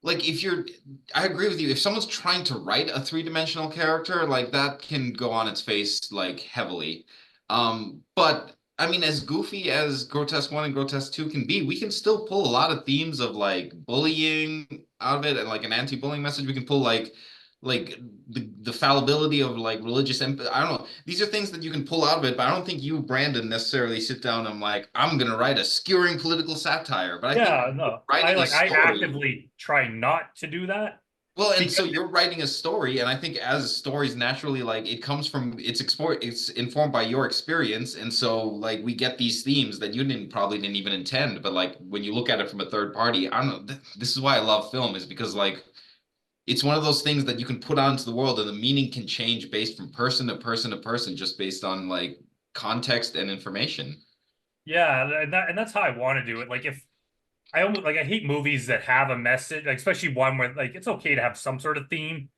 if you're, I agree with you. If someone's trying to write a three-dimensional character, like that can go on its face like heavily. But I mean, as goofy as Grotesque 1 and Grotesque 2 can be, we can still pull a lot of themes of like bullying out of it and like an anti-bullying message. We can pull like the fallibility of like religious I don't know. These are things that you can pull out of it, but I don't think you, Brandon, necessarily sit down and like, I'm gonna write a skewering political satire. But I think Yeah, no, writing a I story. actively try not to do that Well, and so because you're writing a story, and I think as stories naturally, like it comes from it's informed by your experience, and so like we get these themes that you probably didn't even intend, but like when you look at it from a third party, I don't know. This is why I love film, is because like it's one of those things that you can put out into the world, and the meaning can change based from person to person to person, just based on like context and information. yeah, and that's how I want to do it. Like if I almost like I hate movies that have a message, like especially one where like it's okay to have some sort of theme,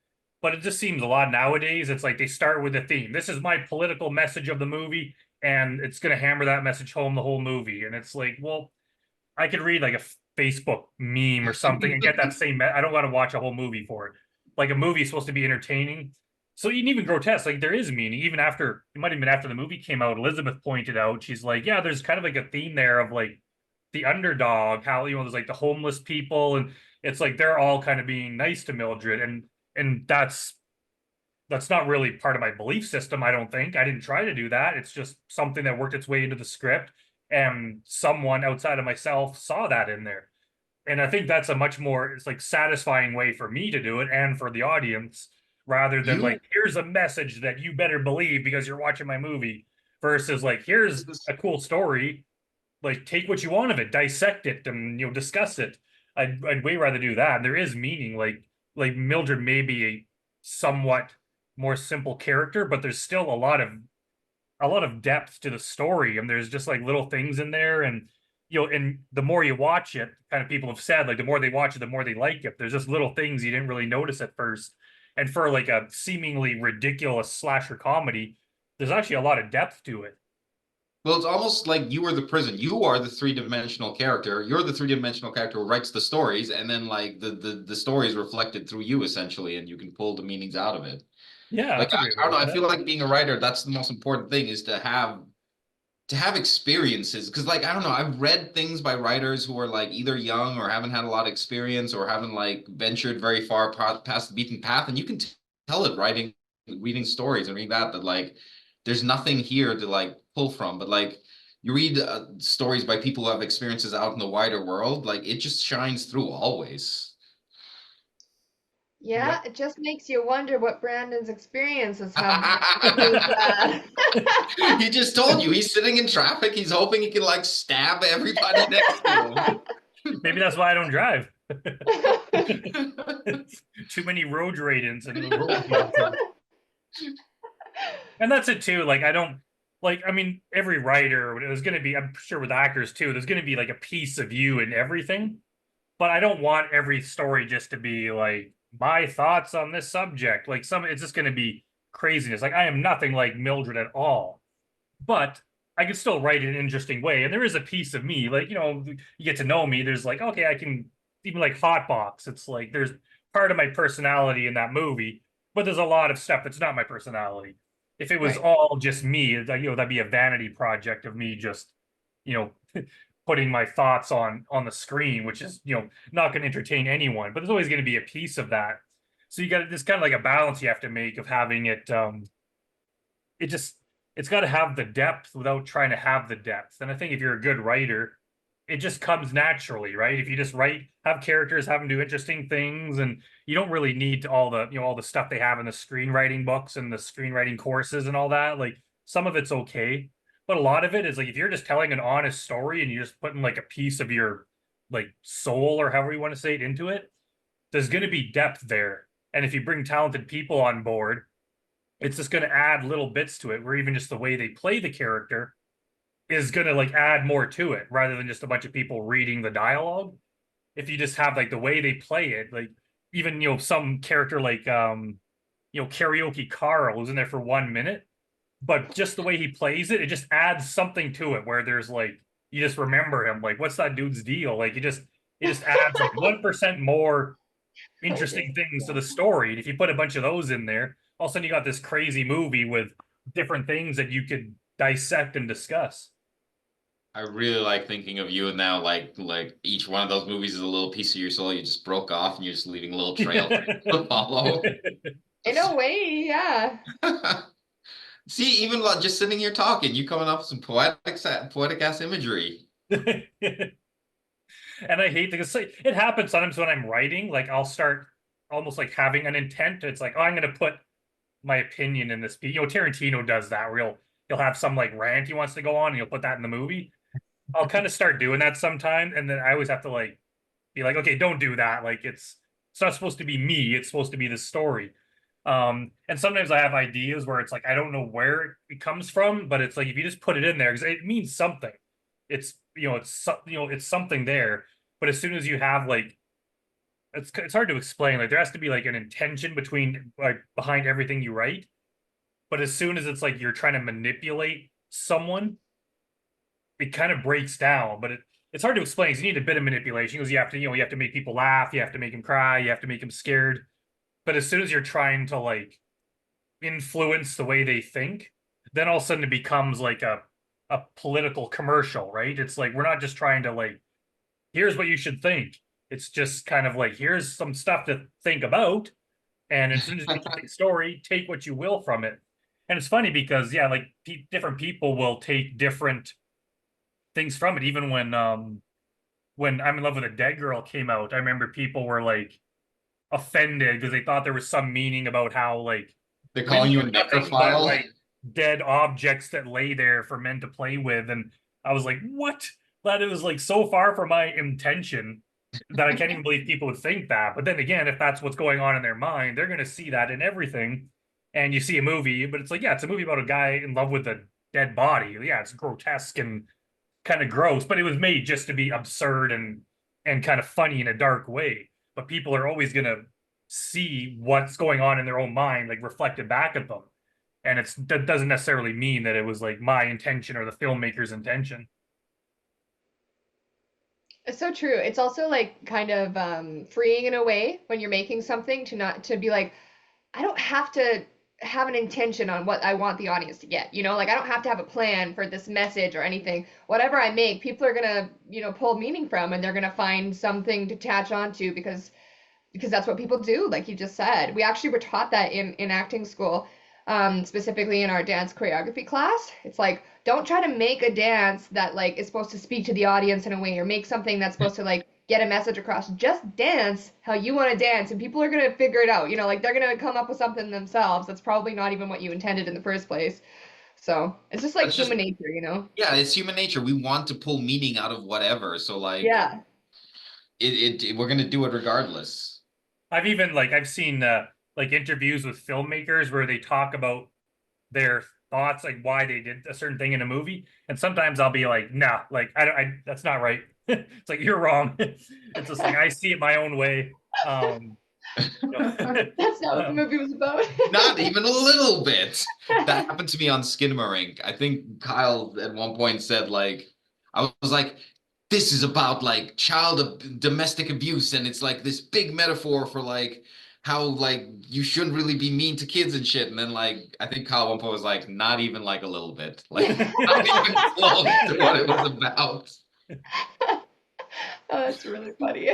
but it just seems a lot nowadays. It's like they start with a theme. This is my political message of the movie, and it's gonna hammer that message home the whole movie. And it's like, well, I could read like a Facebook meme or something and get that same. I don't want to watch a whole movie for it. Like a movie is supposed to be entertaining. So even grotesque, like there is meaning. Even after it might have been after the movie came out, Elizabeth pointed out, she's like, yeah, there's kind of like a theme there of like the underdog, how there's like the homeless people, and it's like they're all kind of being nice to Mildred, and that's that's not really part of my belief system. I don't think I didn't try to do that. It's just something that worked its way into the script, and someone outside of myself saw that in there. And I think that's a much more, it's like satisfying way for me to do it and for the audience, rather than You like, here's a message that you better believe because you're watching my movie, versus like, here's a cool story, like take what you want of it, dissect it, and discuss it. I'd way rather do that. There is meaning, like Mildred may be a somewhat more simple character, but there's still a lot of depth to the story, and there's just like little things in there. And and the more you watch it, kind of, people have said, like, the more they watch it, the more they like it. There's just little things you didn't really notice at first. And for like a seemingly ridiculous slasher comedy, there's actually a lot of depth to it. Well, it's almost like you are the prison. You are the three-dimensional character. You're the three-dimensional character who writes the stories, and then like the story is reflected through you essentially, and you can pull the meanings out of it. Yeah, Like that's a great I way to don't know, look I at feel it. like being a writer, that's the most important thing is to have experiences. Because like I don't know, I've read things by writers who are like either young or haven't had a lot of experience or haven't like ventured very far past the beaten path, and you can tell it reading stories and reading that like there's nothing here to like pull from. But like you read stories by people who have experiences out in the wider world, like it just shines through always. Yeah, Yep. it just makes you wonder what Brandon's experiences have been with his He just told you he's sitting in traffic. He's hoping he can like stab everybody next to Maybe that's why I don't drive. him. Too many road rage and and that's it too. Like, I don't, like, I mean, every writer, there's going to be, I'm sure with actors too, there's going to be like a piece of you in everything. But I don't want every story just to be like my thoughts on this subject. Like, it's just going to be craziness. Like, I am nothing like Mildred at all, but I can still write in an interesting way. And there is a piece of me, like, you get to know me. There's like, okay, I can, even like Hotbox. It's like there's part of my personality in that movie, but there's a lot of stuff that's not my personality. If it was Right. all just me, that'd be a vanity project of me just, you know, putting my thoughts on the screen, which is, not going to entertain anyone. But there's always going to be a piece of that. So you got this kind of like a balance you have to make of having it. It just, it's got to have the depth without trying to have the depth. And I think if you're a good writer, it just comes naturally, right? If you just have characters, have them do interesting things, and you don't really need all the stuff they have in the screenwriting books and the screenwriting courses and all that. Like, some of it's okay, but a lot of it is like, if you're just telling an honest story and you're just putting like a piece of your like soul, or however you want to say it, into it, there's going to be depth there. And if you bring talented people on board, it's just going to add little bits to it, where even just the way they play the character is going to like add more to it, rather than just a bunch of people reading the dialogue. If you just have like the way they play it, like, even some character like Karaoke Carl, who's in there for 1 minute, but just the way he plays it, it just adds something to it, where there's like, you just remember him, like, what's that dude's deal? Like, it just adds like 1% more interesting things to the story. And if you put a bunch of those in there, all of a sudden you got this crazy movie with different things that you could dissect and discuss. I really like thinking of you now, like each one of those movies is a little piece of your soul you just broke off and you're just leaving a little trail to follow. In a way, yeah. See, even like just sitting here talking, you coming up with some poetic ass imagery. And I hate because it happens sometimes when I'm writing, like, I'll start almost like having an intent. It's like, oh, I'm going to put my opinion in this piece. Tarantino does that, where he'll have some like rant he wants to go on, and he'll put that in the movie. I'll kind of start doing that sometime, and then I always have to like be like, okay, don't do that. Like, it's not supposed to be me. It's supposed to be the story. And sometimes I have ideas where it's like, I don't know where it comes from, but it's like, if you just put it in there, because it means something. It's something there. But as soon as you have like, it's hard to explain. Like, there has to be like an intention behind everything you write. But as soon as it's like you're trying to manipulate someone, it kind of breaks down. But it's hard to explain, because you need a bit of manipulation, because you have to make people laugh, you have to make them cry, you have to make them scared. But as soon as you're trying to like influence the way they think, then all of a sudden it becomes like a political commercial, right? It's like, we're not just trying to like, here's what you should think. It's just kind of like, here's some stuff to think about. and it's an interesting story. Take what you will from it. And it's funny because yeah, like different people will take different things from it. Even when I'm in Love with a Dead Girl came out, I remember people were like offended because they thought there was some meaning about how like They're calling women you are a nothing but necrophile. like dead objects that lay there for men to play with. And I was like, what? That it was like so far from my intention that I can't even believe people would think that. But then again, if that's what's going on in their mind, they're going to see that in everything. And you see a movie, but it's like, yeah, it's a movie about a guy in love with a dead body. Yeah, it's grotesque and kind of gross, but it was made just to be absurd and kind of funny in a dark way. But people are always going to see what's going on in their own mind, like reflected back at them. And that doesn't necessarily mean that it was like my intention or the filmmaker's intention. It's so true. It's also like kind of freeing in a way when you're making something to not to be like, I don't have to have an intention on what I want the audience to get. You know, like I don't have to have a plan for this message or anything. Whatever I make, people are gonna, pull meaning from, and they're gonna find something to attach onto because that's what people do, like you just said. We actually were taught that in acting school, specifically in our dance choreography class. It's like, don't try to make a dance that like is supposed to speak to the audience in a way, or make something that's supposed to like get a message across. Just dance how you want to dance, and people are gonna figure it out. Like they're gonna come up with something themselves that's probably not even what you intended in the first place. So it's just like That's just human nature. yeah, it's human nature. We want to pull meaning out of whatever. So like Yeah. we're gonna do it regardless. I've seen like interviews with filmmakers where they talk about their thoughts, like why they did a certain thing in a movie. And sometimes I'll be like, nah, like that's not right. It's like you're wrong. It's just like I see it my own way. You know, That's not what the movie was about. Not even a little bit. That happened to me on Skinamarink. I think Kyle at one point said like, I was like, this is about like domestic abuse, and it's like this big metaphor for like how like you shouldn't really be mean to kids and shit. And then like I think Kyle at one point was like, not even like a little bit, like not even close to what it was about. Oh, that's really funny.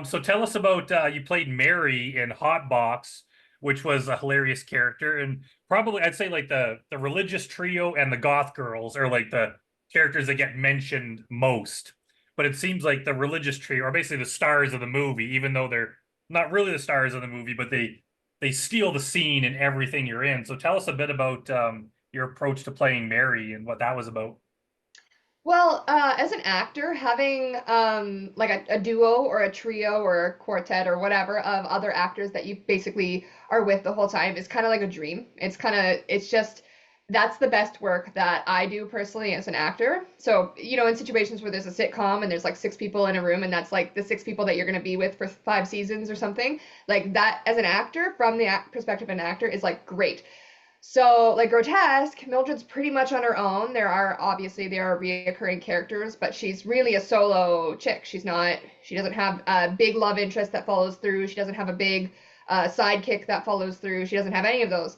so tell us about you played Mary in Hot Box, which was a hilarious character, and probably I'd say like the religious trio and the goth girls are like the characters that get mentioned most. But it seems like the religious trio are basically the stars of the movie, even though they're not really the stars of the movie, but they steal the scene and everything you're in. So tell us a bit about your approach to playing Mary and what that was about. Well, as an actor, having like a duo or a trio or a quartet or whatever of other actors that you basically are with the whole time is kind of like a dream. It's just that's the best work that I do personally as an actor. So, in situations where there's a sitcom and there's like six people in a room and that's like the six people that you're going to be with for 5 seasons or something, like that as an actor, from the perspective of an actor, is like great. So, like Grotesque, Mildred's pretty much on her own. There are reoccurring characters, but she's really a solo chick. She doesn't have a big love interest that follows through. She doesn't have a big sidekick that follows through. She doesn't have any of those.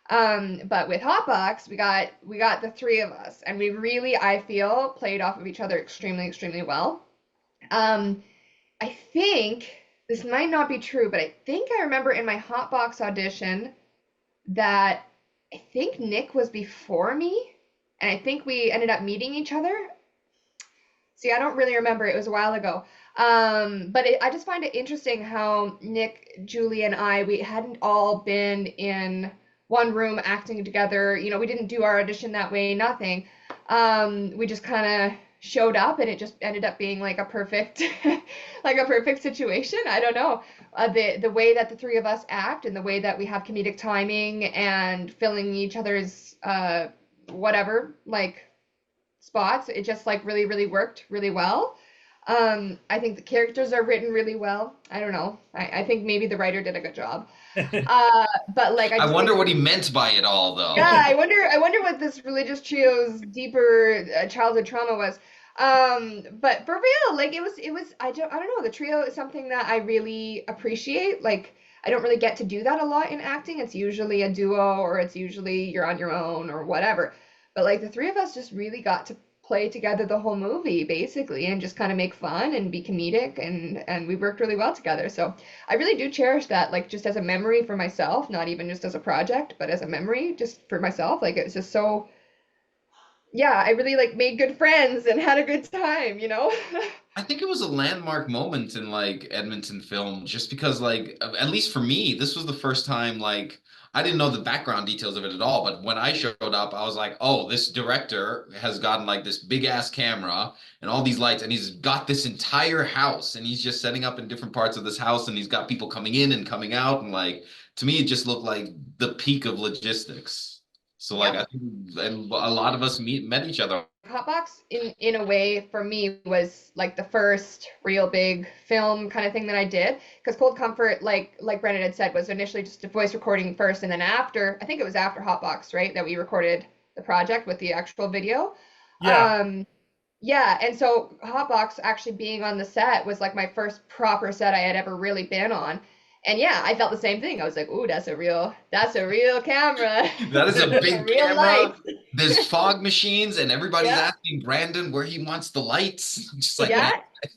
But with Hotbox, we got the three of us, and we really, I feel, played off of each other extremely, extremely well. Um, I think this might not be true, but I think I remember in my Hotbox audition that I think Nick was before me, and I think we ended up meeting each other. See, I don't really remember. It was a while ago. But I just find it interesting how Nick, Julie, and we hadn't all been in one room acting together. We didn't do our audition that way, nothing. We just kind of showed up, and it just ended up being like a perfect, like a perfect situation. I don't know. The way that the three of us act and the way that we have comedic timing and filling each other's whatever like spots, it just like really, really worked really well. I think the characters are written really well. I don't know. I think maybe the writer did a good job. But like I I just wonder think, what he meant by it all, though. yeah, I wonder what this religious trio's deeper childhood trauma was. But for real, like it was I don't know, the trio is something that I really appreciate. Like I don't really get to do that a lot in acting. It's usually a duo, or it's usually you're on your own or whatever. But like the three of us just really got to play together the whole movie basically and just kind of make fun and be comedic, and we worked really well together. So I really do cherish that, like just as a memory for myself, not even just as a project, but as a memory just for myself. Like it's just so, yeah, I really like made good friends and had a good time, you know? I think it was a landmark moment in like Edmonton film, just because like at least for me, this was the first time like I didn't know the background details of it at all, but when I showed up, I was like, oh, this director has gotten like this big ass camera and all these lights, and he's got this entire house, and he's just setting up in different parts of this house, and he's got people coming in and coming out, and like to me, it just looked like the peak of logistics. So like Yeah. I think and a lot of us met each other. Hotbox in a way for me was like the first real big film kind of thing that I did, because Cold Comfort, like Brennan had said, was initially just a voice recording first, and then after, I think it was after Hotbox, right, that we recorded the project with the actual video. Yeah. Um, yeah, and so Hotbox actually being on the set was like my first proper set I had ever really been on. And yeah, I felt the same thing. I was like, "Ooh, that's a real camera. That is a Those are big real camera. lights." There's fog machines, and everybody's Yeah. asking Brandon where he wants the lights. I'm just like, man.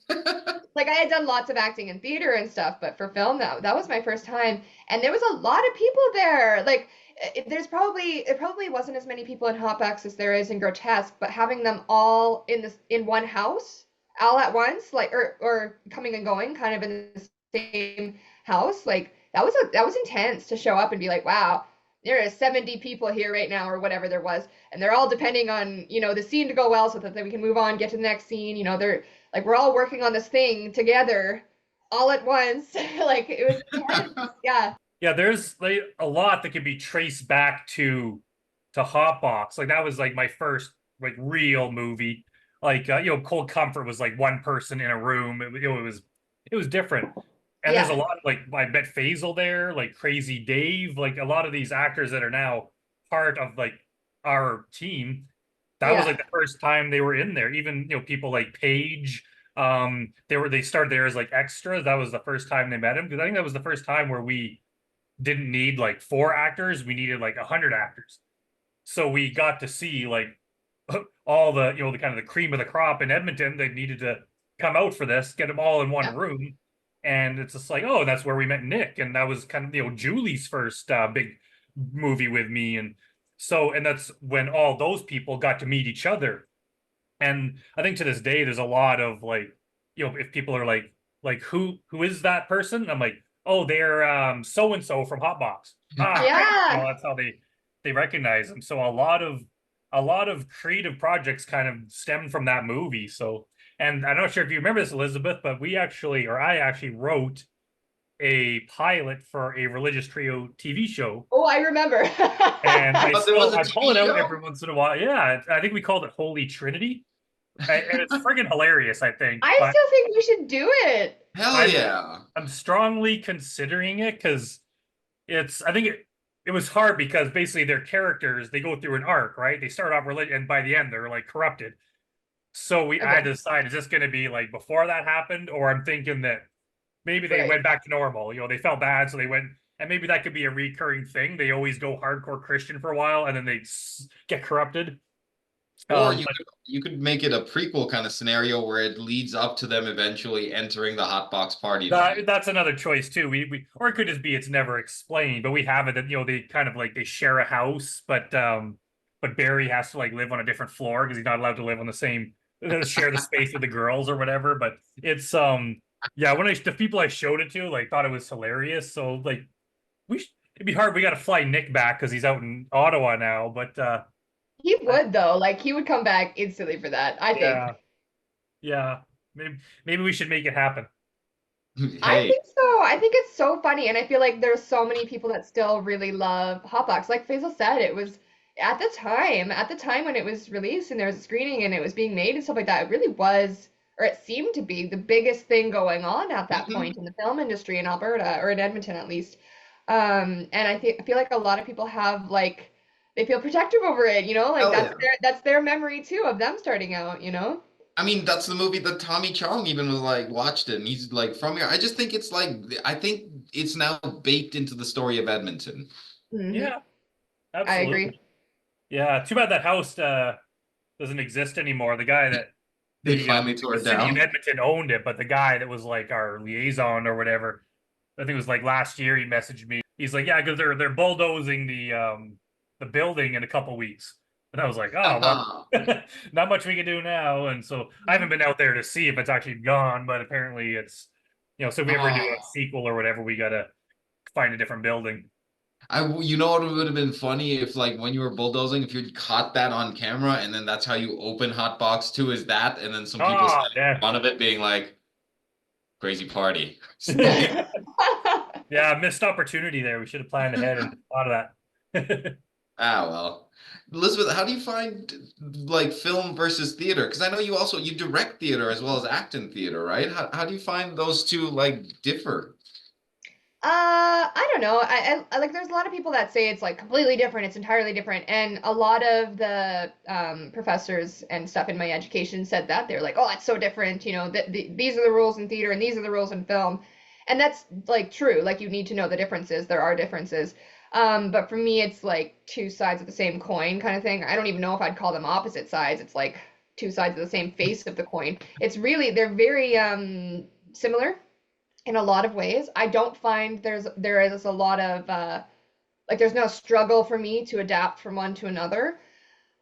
Yeah, like I had done lots of acting in theater and stuff, but for film, that was my first time, and there was a lot of people there. Like it probably wasn't as many people in Hotbox as there is in Grotesque, but having them all in one house all at once, like or coming and going kind of in the same house, like that was intense to show up and be like, wow, there are 70 people here right now or whatever there was, and they're all depending on, the scene to go well so that we can move on, get to the next scene. They're like, we're all working on this thing together all at once. Like it was intense. Yeah. Yeah, there's like a lot that can be traced back to Hotbox. Like that was like my first like real movie. Like Cold Comfort was like one person in a room. It was different. And there's a Yeah. lot of like I bet Faizel there, like Crazy Dave, like a lot of these actors that are now part of like our team. That was Yeah. like the first time they were in there. Even people like Paige, they started there as like extras. That was the first time they met him, because I think that was the first time where we didn't need like 4 actors, we needed like 100 actors. So we got to see like all the the kind of the cream of the crop in Edmonton. They needed to come out for this, get them all in one Yeah. room. And it's just like, oh, that's where we met Nick, and that was kind of Julie's first big movie with me. And so, and that's when all those people got to meet each other. And I think to this day, there's a lot of like, if people are like who is that person? I'm like, oh, they're so and so from Hotbox. Ah, right. Yeah. That's how they recognize them. So a lot of creative projects kind of stemmed from that movie. So, and I'm not sure if you remember this, Elizabeth, but I actually wrote a pilot for a religious trio TV show, Oh, I remember. and Oh, there was a I pull TV it out show? every once in a while. Yeah, I think we called it Holy Trinity, and it's friggin' hilarious, I think. I But still think we should do it. Hell I'm yeah. I'm strongly considering it, because I think it was hard, because basically their characters, they go through an arc, right? They start off religious, and by the end they're like corrupted. So I had Okay. to decide, is this going to be like before that happened, or I'm thinking that maybe they Right. went back to normal. They felt bad, so they went, and maybe that could be a recurring thing. They always go hardcore Christian for a while, and then they get corrupted. Or But you could make it a prequel kind of scenario where it leads up to them eventually entering the hotbox party line. that's another choice too. We or it could just be it's never explained, but we have it that they kind of like they share a house, but Barry has to like live on a different floor because he's not allowed to live on the same share the space with the girls or whatever. But it's yeah, when the people I showed it to like thought it was hilarious. So like it'd be hard. We got to fly Nick back because he's out in Ottawa now. But He would though. Like he would come back instantly for that, I think. yeah, yeah, maybe we should make it happen. I Hey, think so. I think it's so funny, and I feel like there's so many people that still really love Hotbox. Like Faisal said, it was at the time when it was released and there was a screening and it was being made and stuff like that, it really was, or it seemed to be the biggest thing going on at that mhm. point in the film industry in Alberta, or in Edmonton at least. And I feel like a lot of people have like they feel protective over it, like Hell yeah. that's their memory too of them starting out. I mean, that's the movie that Tommy Chong even was like watched it, and he's like from here. I just think it's like I think it's now baked into the story of Edmonton. Hmm. Yeah, I agree. absolutely. Yeah, too bad that house doesn't exist anymore. The guy that They the finally tore the it city of down. Edmonton owned it, but the guy that was like our liaison or whatever, I think it was like last year, he messaged me. He's like, yeah, because they're bulldozing the building in a couple weeks. And I was like, oh well, not much we can do now. And so I haven't been out there to see if it's actually gone, but apparently it's, so if we ever do a Oh, sequel or whatever, we gotta find a different building. you know what would have been funny if like when you were bulldozing, if you'd caught that on camera and then that's how you open Hotbox 2 is that, and then some people Ah, started yeah, fun of it being like crazy party. Something. yeah, missed opportunity there. We should have planned ahead and thought of that. Ah, well. Elizabeth, how do you find like film versus theater? Because I know you direct theater as well as act in theater, right? How do you find those two like differ? I don't know. I like there's a lot of people that say it's like completely different, it's entirely different. And a lot of the professors and stuff in my education said that. They're like, "Oh, it's so different, these are the rules in theater and these are the rules in film." And that's like true. Like you need to know the differences. There are differences. But for me it's like two sides of the same coin kind of thing. I don't even know if I'd call them opposite sides. It's like two sides of the same face of the coin. It's really they're very similar in a lot of ways. I don't find there is a lot of like there's no struggle for me to adapt from one to another.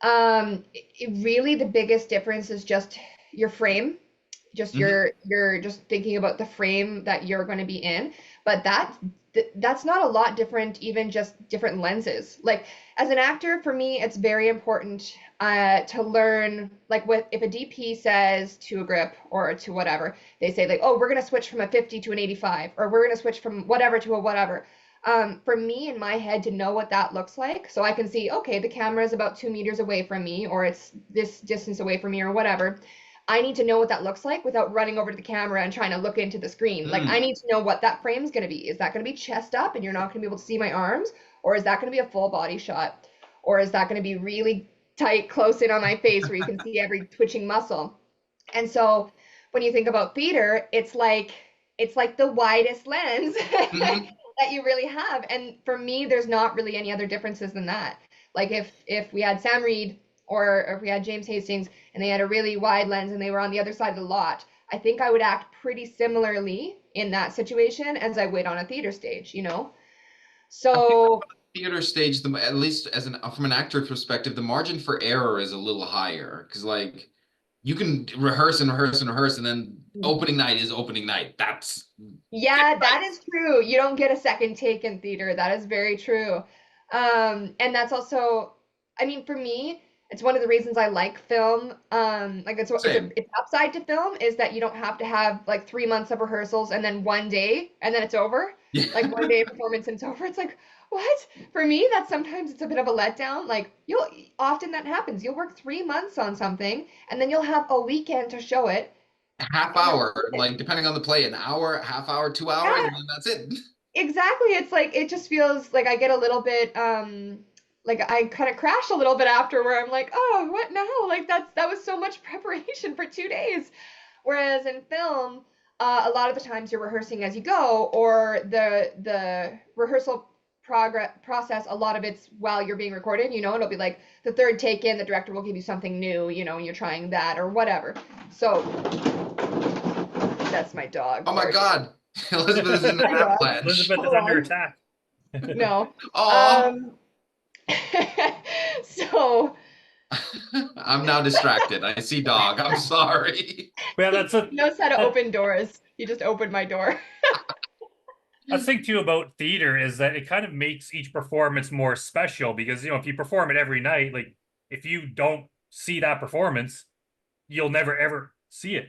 Really the biggest difference is just your frame. Just Hmm. you're just thinking about the frame that you're going to be in, but that's not a lot different, even just different lenses. Like as an actor, for me, it's very important to learn, like with if a DP says to a grip or to whatever, they say like, oh, we're gonna switch from a 50 to an 85, or we're gonna switch from whatever to a whatever. For me in my head to know what that looks like, so I can see, okay, the camera is about 2 meters away from me, or it's this distance away from me, or whatever. I need to know what that looks like without running over to the camera and trying to look into the screen. Like I Mm. need to know what that frame is going to be. Is that going to be chest up and you're not going to be able to see my arms? Or is that going to be a full body shot? Or is that going to be really tight, close in on my face where you can see every twitching muscle? And so when you think about theater, it's like the widest lens Hmm. that you really have. And for me, there's not really any other differences than that. Like if we had Sam Reed or if we had James Hastings and they had a really wide lens and they were on the other side of the lot, I think I would act pretty similarly in that situation as I would on a theater stage. I feel So theater stage, at least as an from an actor perspective, the margin for error is a little higher because like you can rehearse and rehearse and rehearse, and then opening night is opening night. That's get yeah, it that right. is true. You don't get a second take in theater. That is very true. And that's also, I mean, for me, it's one of the reasons I like film. Like Same. it's upside to film is that you don't have to have like 3 months of rehearsals and then one day and then it's over. Yeah. Like one day of performance and it's over. It's like, what? For me, that sometimes it's a bit of a letdown. Like you'll often that happens. You'll work 3 months on something and then you'll have a weekend to show it Half and that's hour, it. like depending on the play, an hour, half hour, 2 hours, and Yeah, then that's it. exactly. It's like it just feels like I get a little bit like I kind of crash a little bit after where I'm like, "Oh, what now?" Like that was so much preparation for 2 days. Whereas in film, a lot of the times you're rehearsing as you go or the rehearsal progress process, a lot of it's while you're being recorded, it'll be like the third take in, the director will give you something new, and you're trying that or whatever. So, that's my dog Oh my barking. God, Elizabeth is in the Hi dog. avalanche. Elizabeth is Hold under on. attack. No. Oh, Um so I'm now distracted. I see dog. I'm sorry. Yeah, he knows how to that, open doors. He just opened my door. that's the thing too about theater is that it kind of makes each performance more special because if you perform it every night, like if you don't see that performance, you'll never ever see it.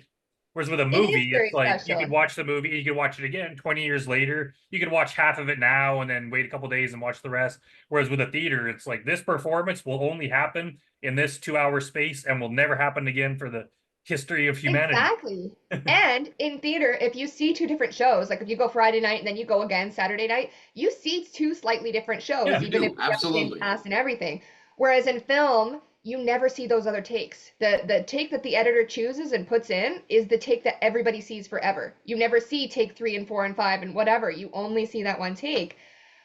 Whereas with a It is movie, very it's like you could special. watch the movie and you could watch it again 20 years later. You could watch half of it now and then wait a couple days and watch the rest. Whereas with a theater, it's like this performance will only happen in this 2 hour space and will never happen again for the history of humanity. Exactly. And in theater, if you see two different shows, like if you go Friday night and then you go again Saturday night, you see two slightly different shows, Yeah. You even if do, you have the same absolutely. cast and everything. Whereas in film, you never see those other takes. The take that the editor chooses and puts in is the take that everybody sees forever. You never see take 3 and 4 and 5 and whatever. You only see that one take.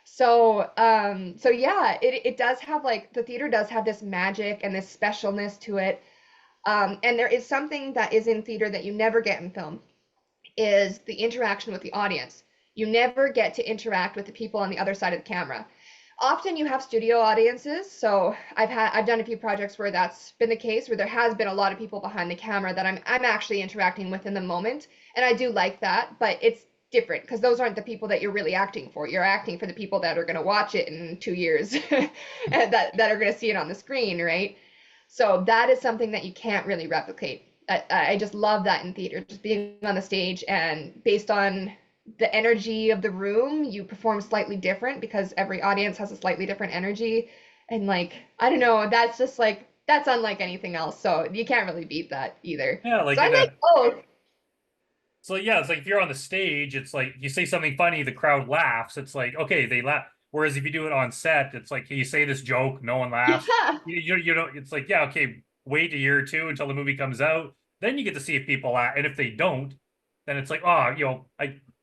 So yeah, it does have like the theater does have this magic and this specialness to it. And there is something that is in theater that you never get in film, is the interaction with the audience. You never get to interact with the people on the other side of the camera. Often you have studio audiences, so I've done a few projects where that's been the case, where there has been a lot of people behind the camera that I'm actually interacting with in the moment, and I do like that, but it's different because those aren't the people that you're really acting for. You're acting for the people that are going to watch it in 2 years and that are going to see it on the screen, right? So that is something that you can't really replicate. I just love that in theater, just being on the stage, and based on the energy of the room, you perform slightly different because every audience has a slightly different energy. And like, I don't know, that's just like, that's unlike anything else. So you can't really beat that either. Yeah, like So I in like a both. so yeah, it's like if you're on the stage, it's like you say something funny, the crowd laughs. It's like, okay, they laugh. Whereas if you do it on set, it's like you say this joke, no one laughs. Yeah, You know, it's like, yeah, okay, wait a year or two until the movie comes out. Then you get to see if people laugh. And if they don't, then it's like, oh, you know,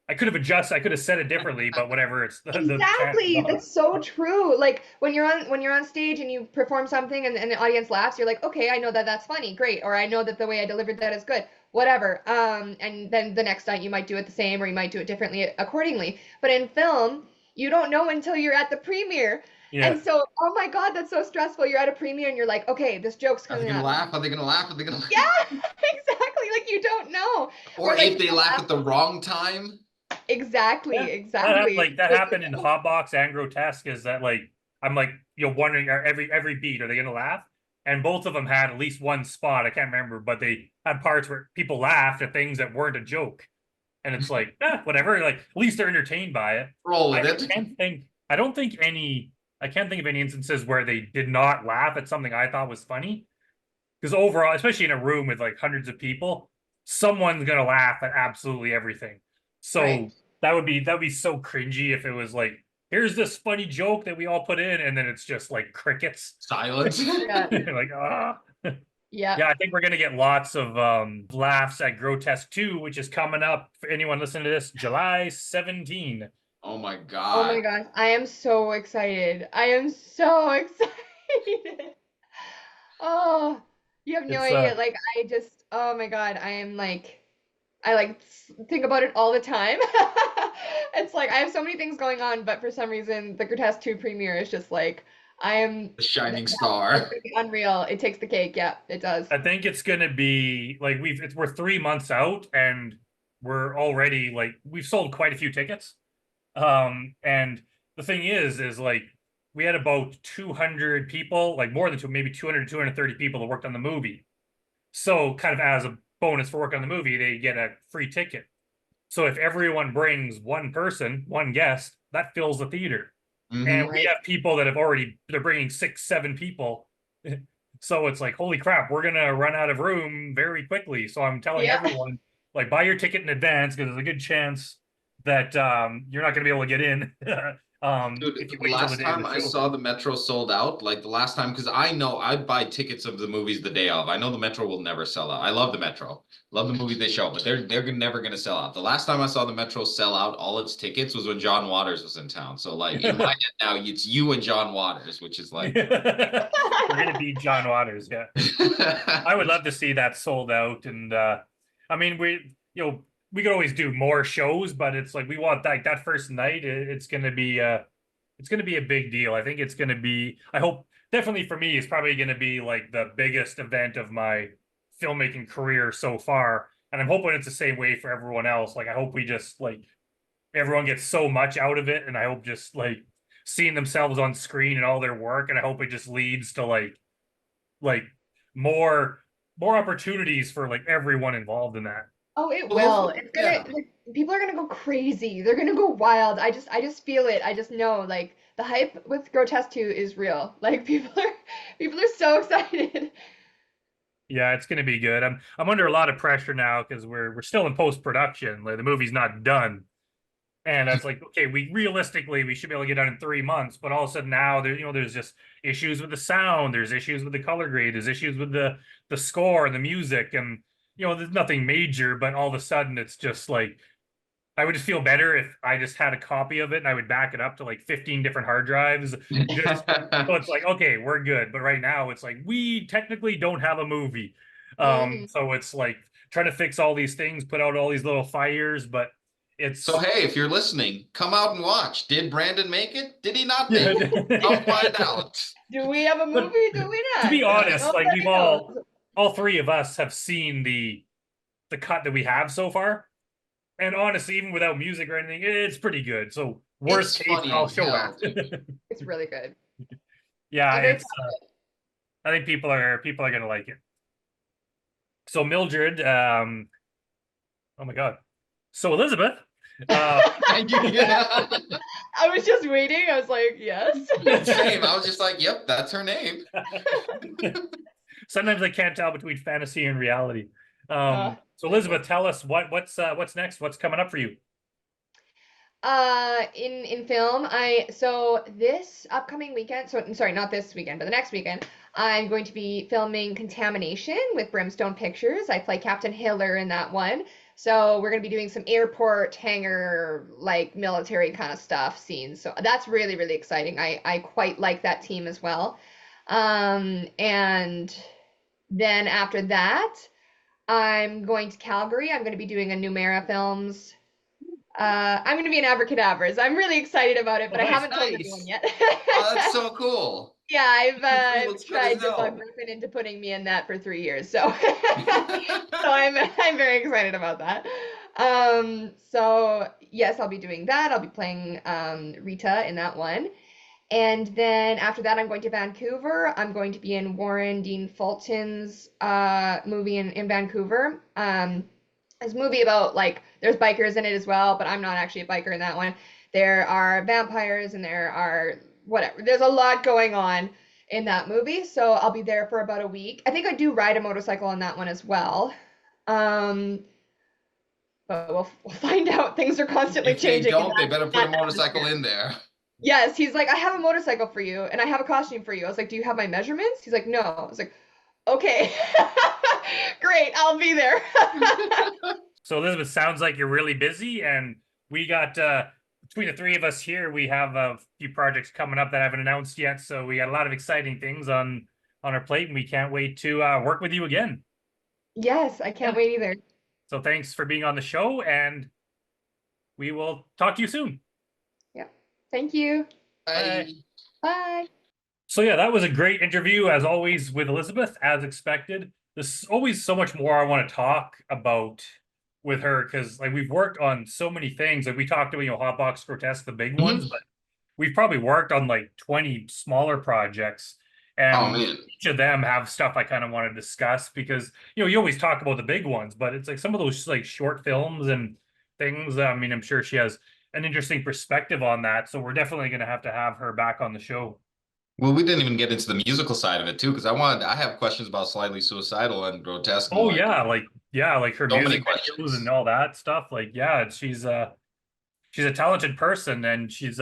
I could have adjusted, I could have said it differently, but whatever, it's the chances exactly. are. That's so true. Like when you're on stage and you perform something and the audience laughs, you're like, okay, I know that that's funny, great, or I know that the way I delivered that is good, whatever. And then the next night you might do it the same, or you might do it differently accordingly. But in film, you don't know until you're at the premiere. Yeah. And so, oh my God, that's so stressful. You're at a premiere and you're like, okay, this joke's Are they coming gonna up. laugh? Are they gonna laugh? Are they gonna laugh? Yeah, exactly. Like you don't know. Or Or like if they people laugh laugh. at the wrong time? Exactly, Yeah, exactly. that Like, happened in Hotbox and Grotesque. Is that like I'm like you know wondering every beat are they gonna laugh? And both of them had at least one spot I can't remember, but they had parts where people laughed at things that weren't a joke, and it's like whatever. Like at least they're entertained by it. Roll I with it. can't think. I don't think any. I can't think of any instances where they did not laugh at something I thought was funny. Because overall, especially in a room with like hundreds of people, someone's gonna laugh at absolutely everything. right. So that would be so cringy if it was like, here's this funny joke that we all put in, and then it's just like crickets. Silence. Yeah. Like Yeah. yeah, I think we're gonna get lots of laughs at Grotesque 2, which is coming up for anyone listening to this, July 17. Oh my Oh my God. gosh, I am so excited. I am so excited. Oh, you have no It's idea. Like I just, oh my God, I am like, I like think about it all the time. It's like I have so many things going on, but for some reason, the Grotesque 2 premiere is just like I am. The shining That's star. gonna be unreal. It takes the cake. Yeah, it does. I think it's gonna be like we're 3 months out and we're already like we've sold quite a few tickets. And the thing is like we had about 200 people, like more than two, maybe 200, 230 people that worked on the movie. So kind of as a bonus for work on the movie, they get a free ticket. So if everyone brings one person, one guest, that fills the theater. And Mhm. we Right. have people that have already, they're bringing 6, 7 people. So it's like, holy crap, we're gonna run out of room very quickly. So I'm telling Yeah. everyone, like, buy your ticket in advance because there's a good chance that you're not gonna be able to get in Dude, if you the wait till the last day of time the I show. saw the Metro sold out, like the last time, because I know I'd buy tickets of the movies the day of. I know the Metro will never sell out. I love the Metro, love the movies they show, but they're never gonna sell out. The last time I saw the Metro sell out all its tickets was when John Waters was in town. So like in my head now, it's you and John Waters, which is like, We're gonna beat John Waters, yeah. I would love to see that sold out. And I mean, we could always do more shows, but it's like we want that first night. It's gonna be a big deal. I think it's gonna be. I hope definitely for me, it's probably gonna be like the biggest event of my filmmaking career so far. And I'm hoping it's the same way for everyone else. Like I hope we just like everyone gets so much out of it, and I hope just like seeing themselves on screen and all their work, and I hope it just leads to like more more opportunities for like everyone involved in that. Oh, it well, will. It's yeah. gonna, like, people are gonna go crazy. They're gonna go wild. I just feel it. I just know, like, the hype with Grotesque 2 is real. Like, people are so excited. Yeah, it's gonna be good. I'm under a lot of pressure now because we're still in post production. Like the movie's not done, and that's like okay, we realistically we should be able to get done in 3 months. But all of a sudden now there's just issues with the sound, there's issues with the color grade, there's issues with the score and the music, and there's nothing major. But all of a sudden it's just like I would just feel better if I just had a copy of it and I would back it up to like 15 different hard drives. Just so it's like, okay, we're good. But right now it's like we technically don't have a movie. Mhm. So it's like trying to fix all these things, put out all these little fires, but So it's hey, if you're listening, come out and watch. Did Brandon make it? Did he not yeah. make it? Come find out. Do we have a But movie? Do we to not? be honest, like we've Nobody knows. all three of us have seen the cut that we have so far. And honestly, even without music or anything, it's pretty good. So worst It's case, funny I'll as show hell, dude. that. It's really good. Yeah, I'm very it's proud. I think people are gonna like it. So Mildred, oh my God. So Elizabeth, uh, Yeah. I was just waiting. I was like, yes. Same. I was just like, yep, that's her name. sometimes I can't tell between fantasy and reality. So That's so Elizabeth, tell us what's next? What's coming up for you? in film, so this upcoming weekend, so sorry, not this weekend, but the next weekend, I'm going to be filming Contamination with Brimstone Pictures. I play Captain Hiller in that one. So we're gonna be doing some airport hangar, like military kind of stuff scenes. So that's really, really exciting. I quite like that team as well. And then after that, I'm going to Calgary. I'm going to be doing a Numera Films. I'm going to be in Abracadabras. I'm really excited about it, Oh, but I nice. haven't told anyone Nice. yet. Oh, that's so cool. Yeah, I've It looks good as tried to bug hell. Griffin into putting me in that for 3 years, so so I'm very excited about that. So yes, I'll be doing that. I'll be playing Rita in that one. And then after that, I'm going to Vancouver. I'm going to be in Warren Dean Fulton's movie in Vancouver. It's a movie about like there's bikers in it as well, but I'm not actually a biker in that one. There are vampires and there are whatever. There's a lot going on in that movie, so I'll be there for about a week. I think I do ride a motorcycle on that one as well. Um, but we'll find out. Things are constantly If they changing in don't, they better put a that motorcycle atmosphere. in there. Yes, he's like, I have a motorcycle for you, and I have a costume for you. I was like, do you have my measurements? He's like, no. I was like, okay, great, I'll be there. So Elizabeth, sounds like you're really busy, and we got between the three of us here, we have a few projects coming up that I haven't announced yet. So we got a lot of exciting things on our plate, and we can't wait to work with you again. Yes, I Yeah. can't wait either. So thanks for being on the show, and we will talk to you soon. Yeah. Thank you. Bye. I Bye. So yeah, that was a great interview as always with Elizabeth, as expected. There's always so much more I want to talk about with her because like we've worked on so many things. Like we talked about, Hotbox Grotesque, the big ones, Mhm. but we've probably worked on like 20 smaller projects. Oh And man. each of them have stuff I kind of want to discuss because you always talk about the big ones, but it's like some of those like short films and things. I mean, I'm sure she has an interesting perspective on that. So we're definitely gonna have to have her back on the show. Well, we didn't even get into the musical side of it too, because I have questions about Slightly Suicidal and Grotesque and Oh like yeah, like her so many music videos and questions. all that stuff. Like, yeah, she's a talented person and she's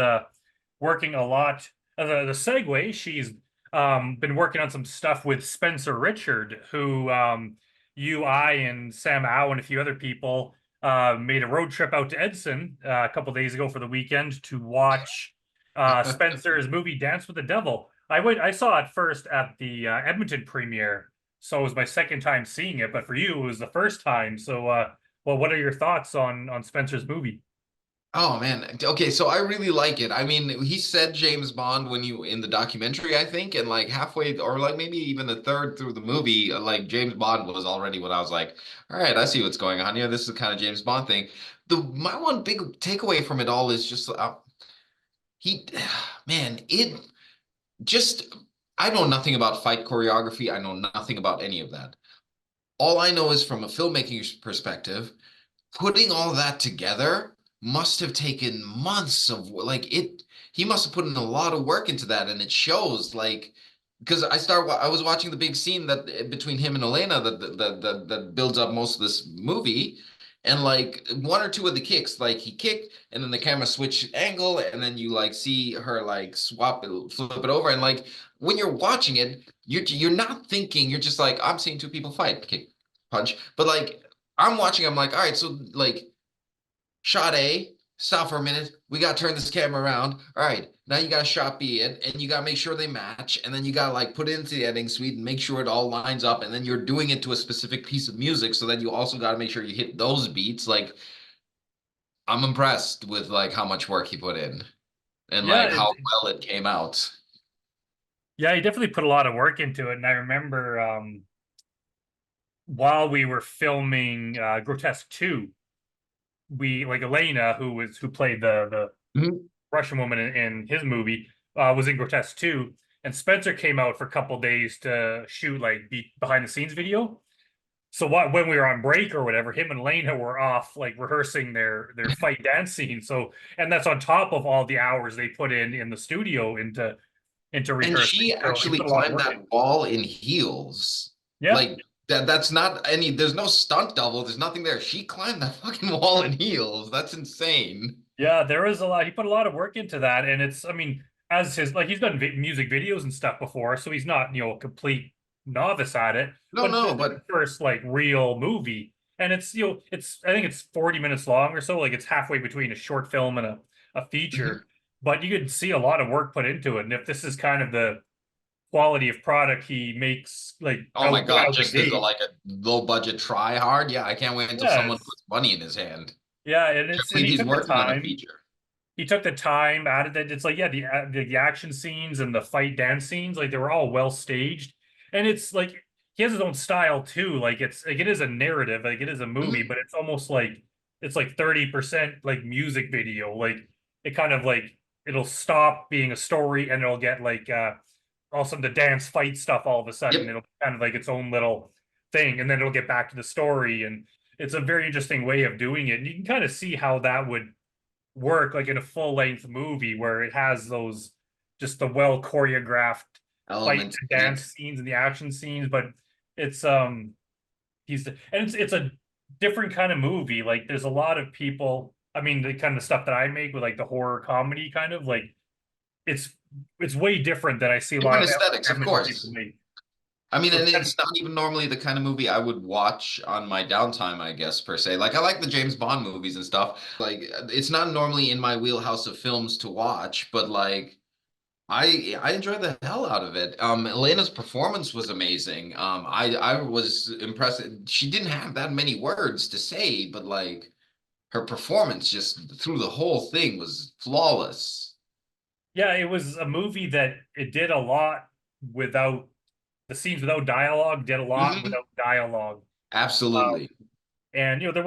working a lot. The segue, she's been working on some stuff with Spencer Richard, who you, I, and Sam Au and a few other people made a road trip out to Edson a couple days ago for the weekend to watch Spencer's movie Dance with the Devil. I saw it first at the Edmonton premiere, so it was my second time seeing it. But for you, it was the first time. So, well, what are your thoughts on Spencer's movie? Oh man. Okay, so I really like it. I mean, he said James Bond when you in the documentary, I think, and like halfway or like maybe even a third through the movie, like James Bond was already what I was like, all right, I see what's going on here. This is the kind of James Bond thing. The my one big takeaway from it all is just he man, it just I know nothing about fight choreography. I know nothing about any of that. All I know is from a filmmaking perspective, putting all that together must have taken months of like it. He must have put in a lot of work into that, and it shows. Like, because I was watching the big scene that between him and Elena that builds up most of this movie, and like one or two of the kicks, like he kicked, and then the camera switched angle, and then you like see her like flip it over, and like when you're watching it, you're not thinking, you're just like I'm seeing two people fight, kick, punch, but like I'm watching, I'm like, all right, so like shot A, stop for a minute. We got to turn this camera around. All right, now you got to shot B it, and you got to make sure they match. And then you got to like put it into the editing suite and make sure it all lines up. And then you're doing it to a specific piece of music. So then you also got to make sure you hit those beats. Like, I'm impressed with like how much work he put in and Yeah, like how well it came out. yeah, he definitely put a lot of work into it. And I remember while we were filming Grotesque 2, we like Elena, who played the Mhm. Russian woman in his movie, was in Grotesque 2, and Spencer came out for a couple days to shoot like behind the scenes video. So when we were on break or whatever, him and Elena were off like rehearsing their fight dance scene. So, and that's on top of all the hours they put in the studio into And rehearsing. she So he actually put a lot of climbed work in. that wall in heels. Yeah. Like that's not any, there's no stunt double, there's nothing there. She climbed that fucking wall in heels. That's insane. Yeah, there was a lot. He put a lot of work into that, and it's, I mean, as his like he's done music videos and stuff before, so he's not a complete novice at it. No, But this no, is his but first like real movie, and it's it's I think it's 40 minutes long or so. Like it's halfway between a short film and a mhm. feature, but you could see a lot of work put into it. And if this is kind of the quality of product he makes, like Oh my out God, out the just as a, gate, like a low budget try hard. Yeah, I can't wait until yeah, someone puts money in his hand. yeah, and Can't it's and believe he he's took the working on a time. feature. He took the time, added that it's like yeah, the action scenes and the fight dance scenes, like they were all well staged, and it's like he has his own style too. Like it's like it is a narrative, like it is a movie, Mhm. but it's almost like it's like 30% like music video. Like it kind of like it'll stop being a story and it'll get like all of a sudden the dance fight stuff all of a sudden Yep. it'll be kind of like its own little thing, and then it'll get back to the story, and it's a very interesting way of doing it. And you can kind of see how that would work like in a full length movie where it has those just the well choreographed fight Elements and in dance it. scenes and the action scenes, but it's and it's a different kind of movie. Like there's a lot of people, I mean the kind of stuff that I make with like the horror comedy kind of like it's it's way different than I see a lot Different of aesthetics, of amateur people course. make. I mean, So it's and kind of, it's not even normally the kind of movie I would watch on my downtime, I guess, per se. Like, I like the James Bond movies and stuff. Like, it's not normally in my wheelhouse of films to watch, but like, I enjoyed the hell out of it. Elena's performance was amazing. I was impressed. She didn't have that many words to say, but like, her performance just through the whole thing was flawless. yeah, it was a movie that it did a lot without the scenes without dialogue, did a lot Mhm. without dialogue. Absolutely. And there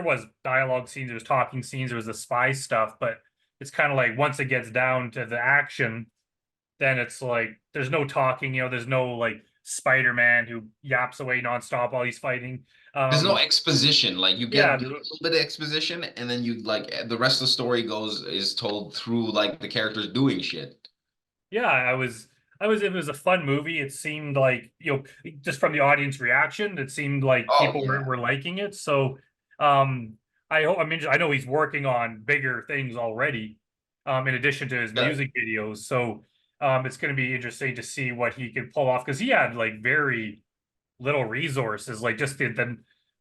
was dialogue scenes, there was talking scenes, there was the spy stuff, but it's kind of like once it gets down to the action, then it's like there's no talking, there's no like Spider-Man who yaps away nonstop while he's fighting. There's no Um, exposition. Like you get a yeah, little bit of exposition, and then you like the rest of the story goes is told through like the characters doing shit. yeah, it was a fun movie. It seemed like, just from the audience reaction, it seemed like Oh people yeah. were liking it. So, um, I mean, I know he's working on bigger things already, in addition to his Yeah. music videos. So, it's going to be interesting to see what he can pull off because he had like very little resources. Like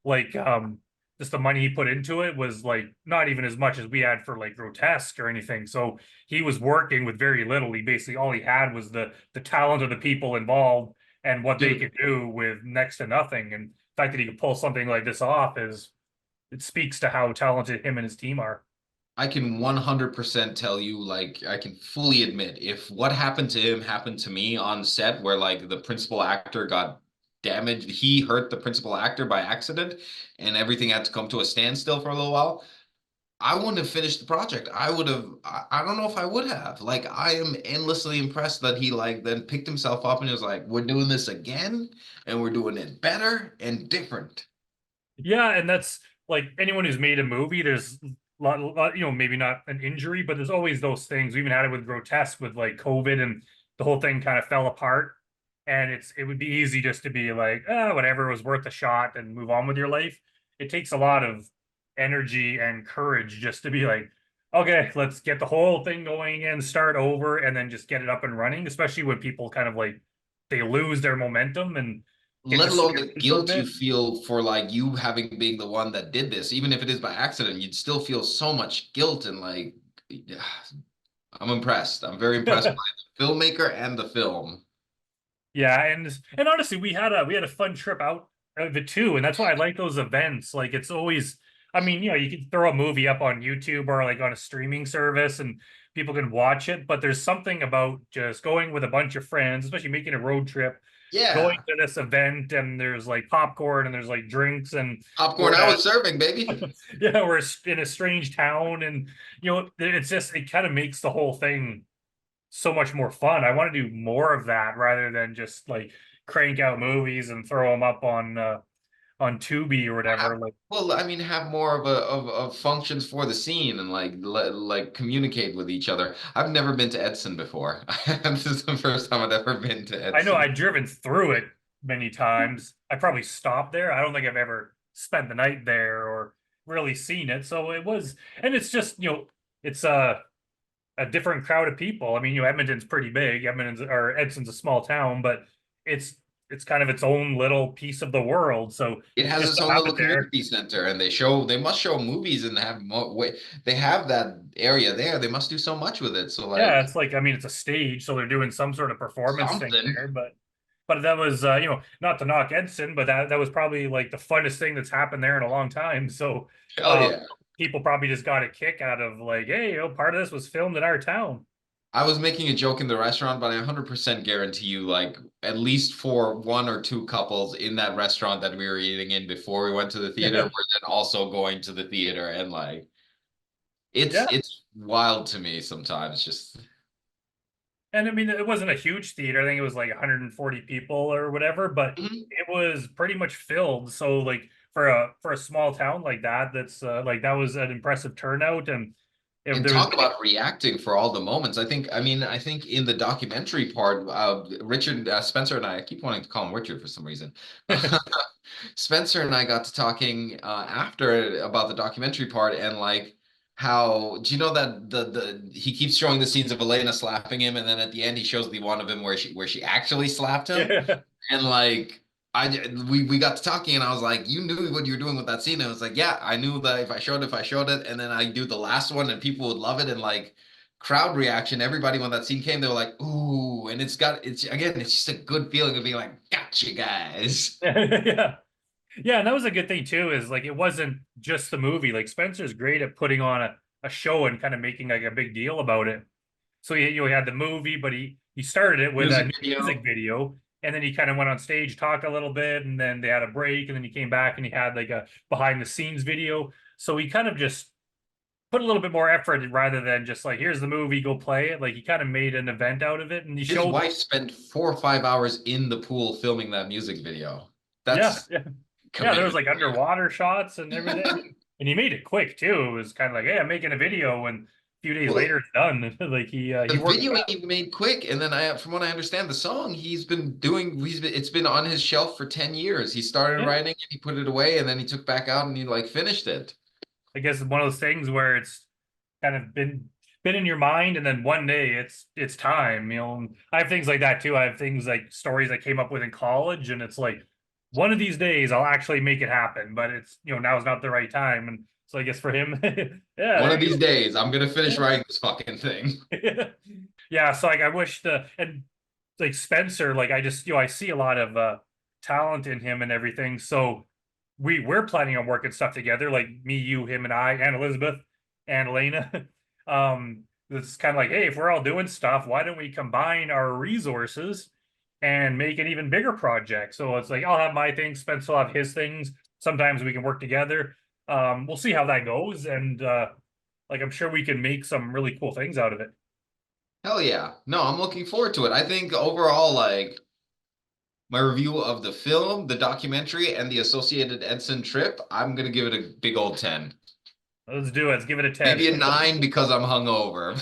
like just the money he put into it was like not even as much as we had for like Grotesque or anything. So he was working with very little. He basically all he had was the talent of the people involved and what they Dude, could do with next to nothing. And the fact that he could pull something like this off is it speaks to how talented him and his team are. I can 100% tell you, like, I can fully admit if what happened to him happened to me on set where like the principal actor got damaged, he hurt the principal actor by accident and everything had to come to a standstill for a little while. I wouldn't have finished the project. I would have, I don't know if I would have. Like, I am endlessly impressed that he like then picked himself up and was like, we're doing this again and we're doing it better and different. Yeah, and that's like anyone who's made a movie, there's lot, maybe not an injury, but there's always those things. We even had it with Grotesque with like COVID and the whole thing kind of fell apart. And it would be easy just to be like, whatever, it was worth a shot and move on with your life. It takes a lot of energy and courage just to be like, okay, let's get the whole thing going and start over and then just get it up and running, especially when people kind of like they lose their momentum and get let the alone the seriousness of guilt you it. feel for like you having being the one that did this, even if it is by accident, you'd still feel so much guilt and like yeah, I'm impressed. I'm very impressed by the filmmaker and the film. Yeah, and honestly, we had a fun trip out of it too, and that's why I like those events. Like it's always, I mean, you can throw a movie up on YouTube or like on a streaming service, and people can watch it. But there's something about just going with a bunch of friends, especially making a road trip, going Yeah. to this event, and there's like popcorn and there's like drinks, and Popcorn we're I in was serving, baby. yeah, we're in a strange town, and it's just it kind of makes the whole thing so much more fun. I want to do more of that rather than just like crank out movies and throw them up on Tubi or Have, whatever. Like, well, I mean, have more of of functions for the scene and like like communicate with each other. I've never been to Edson before. This is the first time I've ever been to I know Edson. I've driven through it many times. I probably stopped there. I don't think I've ever spent the night there or really seen it. So it was, and it's just it's a different crowd of people. I mean, Edmonton's pretty big. Edson's a small town, but it's it's kind of its own little piece of the world. So It has just its to own have little it there, community center, and they must show movies and have they have that area there. They must do so much with it. So yeah, like it's like I mean, it's a stage, so they're doing some sort of performance thing something. there. But that was not to knock Edson, but that was probably like the funnest thing that's happened there in a long time. So Hell uh, yeah. people probably just got a kick out of like, hey, part of this was filmed in our town. I was making a joke in the restaurant, but I 100% guarantee you, like, at least for one or two couples in that restaurant that we were eating in before we went to the theater Yeah. were then also going to the theater. And like, Yeah. it's wild to me sometimes. Just And I mean, it wasn't a huge theater. I think it was like 140 people or whatever, but Mhm. it was pretty much filled. So like for a small town like that, that's like that was an impressive turnout. And if And there was talk about reacting for all the moments. I think in the documentary part, Richard Spencer and I keep wanting to call him Richard for some reason. Spencer and I got to talking after about the documentary part and like how do you know that the he keeps showing the scenes of Elena slapping him and then at the end he shows the one of him where she actually slapped him yeah, and like we got to talking and I was like, you knew what you were doing with that scene. And I was like, yeah, I knew that if I showed it, and then I do the last one and people would love it and like crowd reaction. Everybody when that scene came, they were like, ooh, and it's again, it's just a good feeling of being like, gotcha, guys. yeah, yeah, and that was a good thing too. Is like it wasn't just the movie. Like Spencer's great at putting on a show and kind of making like a big deal about it. So he had the movie, but he started it with a Music new music video. video, and then he kind of went on stage, talked a little bit, and then they had a break, and then he came back and he had like a behind the scenes video. So he kind of just put a little bit more effort rather than just like here's the movie, go play it. Like he kind of made an event out of it, and he His showed, wife spent 4 or 5 hours in the pool filming that music video. yeah, That's yeah, yeah. There was commitment like for underwater shots and everything, you. and he made it quick too. It was kind of like, hey, I'm making a video, and a few days Well, later it's done. Like the he worked video fast. he made quick, and then from what I understand, the song it's been on his shelf for 10 years. He started Yeah. writing and he put it away, and then he took back out and he like finished it. I guess it's one of those things where it's kind of been in your mind, and then one day it's time. I have things like that too. I have things like stories I came up with in college, and it's like one of these days I'll actually make it happen. But it's now is not the right time, and so I guess for him, yeah, One there of these you days, I'm gonna finish go. writing this fucking thing. Yeah, so like I wish the and like Spencer, like I just I see a lot of talent in him and everything. So we're planning on working stuff together, like me, you, him, and I, and Elizabeth and Elena. It's kind of like, hey, if we're all doing stuff, why don't we combine our resources and make an even bigger project? So it's like I'll have my things, Spencer will have his things. Sometimes we can work together. We'll see how that goes, and like I'm sure we can make some really cool things out of it. Hell yeah. No, I'm looking forward to it. I think overall, like my review of the film, the documentary, and the associated Edson trip, I'm gonna give it a big old 10. Let's do it. Let's give it a 10. Maybe a 9 because I'm hungover.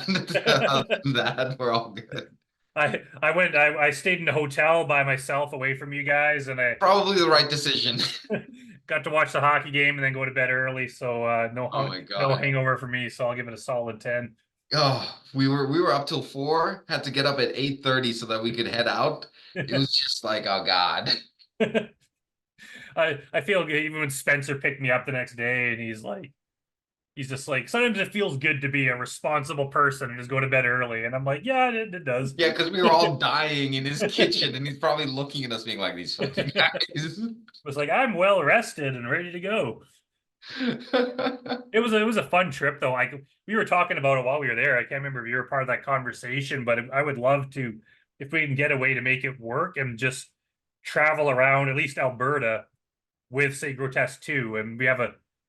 Other than that, we're all good. I stayed in a hotel by myself away from you guys, and I Probably the right decision. got to watch the hockey game and then go to bed early. So Oh my no God. hangover for me. So I'll give it a solid 10. Oh, we were up till 4, had to get up at 8:30 so that we could head out. It was just like, oh God. I feel even when Spencer picked me up the next day, and he's just like, sometimes it feels good to be a responsible person and just go to bed early. And I'm like, yeah, it does. Yeah, because we were all dying in his kitchen, and he's probably looking at us being like, these fucking guys. Was like, I'm well rested and ready to go. It was a fun trip though. We were talking about it while we were there. I can't remember if you were part of that conversation, but I would love to, if we can get a way to make it work and just travel around at least Alberta with say Grotesque 2. And we have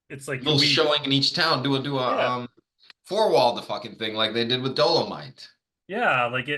it's like Little we showing in each town. Do a yeah, four wall the fucking thing like they did with Dolomite. yeah, like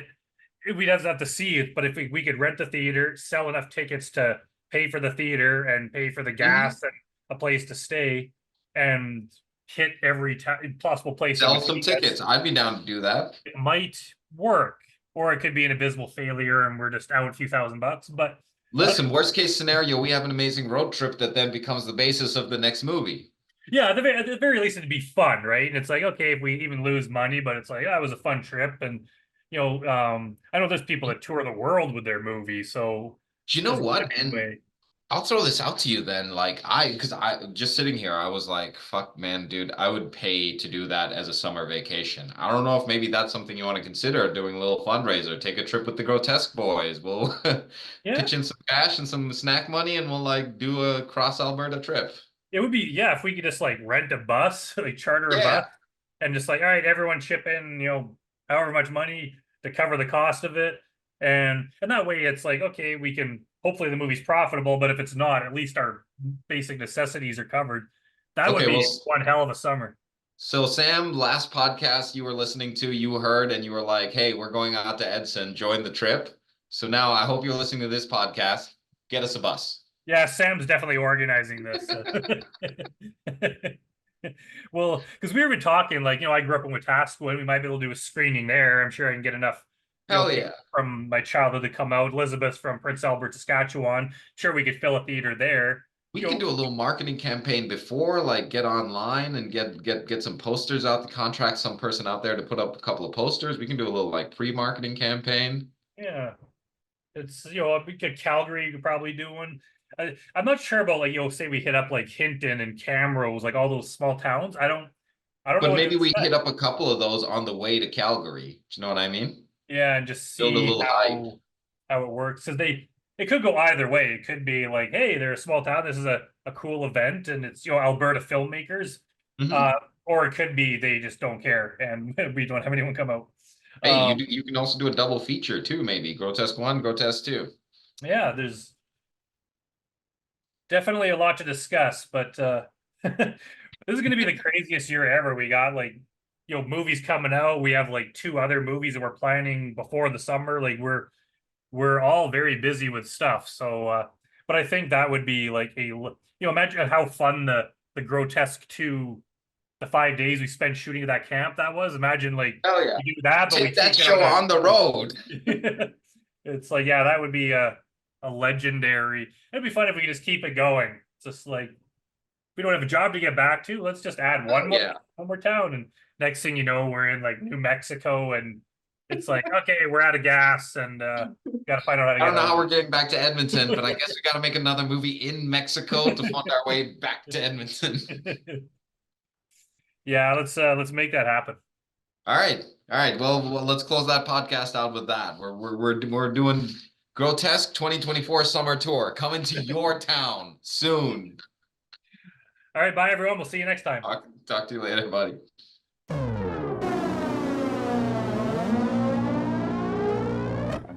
we doesn't have to see it, but if we could rent the theater, sell enough tickets to pay for the theater and pay for the gas and a place to stay, and hit every possible place that Sell would some take us, tickets. I'd be down to do that. it might work, or it could be an abysmal failure and we're just out a few $1,000. But Listen, worst case scenario, we have an amazing road trip that then becomes the basis of the next movie. yeah, at the very least, it'd be fun, right? And it's like, okay, if we even lose money, but it's like, oh, it was a fun trip. And, I know there's people that tour the world with their movie. So Do you know there's what? gotta be a And way. I'll throw this out to you then. Like because I just sitting here, I was like, fuck, man, dude, I would pay to do that as a summer vacation. I don't know if maybe that's something you want to consider doing a little fundraiser. Take a trip with the Grotesque boys. We'll Yeah, pitch in some cash and some snack money, and we'll like do a cross Alberta trip. it would be, yeah, if we could just like rent a bus, like charter a Yeah. bus and just like, all right, everyone chip in, however much money to cover the cost of it. And that way it's like, okay, we can, hopefully the movie's profitable, but if it's not, at least our basic necessities are covered. That would Okay, well, be one hell of a summer. so Sam, last podcast you were listening to, you heard and you were like, hey, we're going out to Edson, join the trip. So now I hope you're listening to this podcast. Get us a bus. Yeah, Sam's definitely organizing this. Well, because we were talking, like, I grew up in Wetaskiwin. We might be able to do a screening there. I'm sure I can get enough, Hell people yeah. from my childhood to come out. Elizabeth's from Prince Albert, Saskatchewan. Sure, we could fill a theater there. We You can know, do a little marketing campaign before, like get online and get some posters out, the contract some person out there to put up a couple of posters. We can do a little like pre-marketing campaign. yeah. It's we could Calgary, you could probably do one. I'm not sure about like say we hit up like Hinton and Camrose, like all those small towns. I don't know But what to maybe we hit expect. up a couple of those on the way to Calgary. Do you know what I mean? Yeah, and just Build a see little hype. how it works. Because it could go either way. It could be like, hey, they're a small town. This is a cool event, and it's Alberta filmmakers. Mhm. Or it could be they just don't care, and we don't have anyone come out. Hey, Um, you can also do a double feature too, maybe. Grotesque 1, Grotesque 2. yeah, there's definitely a lot to discuss, but this is going to be the craziest year ever. We got like movies coming out. We have like two other movies that we're planning before the summer. Like we're all very busy with stuff. So but I think that would be like imagine how fun the Grotesque 2, the 5 days we spent shooting at that camp that was. Imagine like Hell yeah. we do that, but we Take that take it show on on the road. it's like, yeah, that would be a legendary. It'd be fun if we could just keep it going. It's just like we don't have a job to get back to. Let's just add Oh yeah. one more town, and next thing you know, we're in like New Mexico, and it's like, okay, we're out of gas, and got to find out how to I get don't know how home. we're getting back to Edmonton, but I guess we got to make another movie in Mexico to fund our way back to Edmonton. Yeah, let's make that happen. All right. All right. Well, let's close that podcast out with that. We're doing Grotesque 2024 summer tour coming to your town soon. All right, bye everyone. We'll see you next time. Talk to you later, buddy.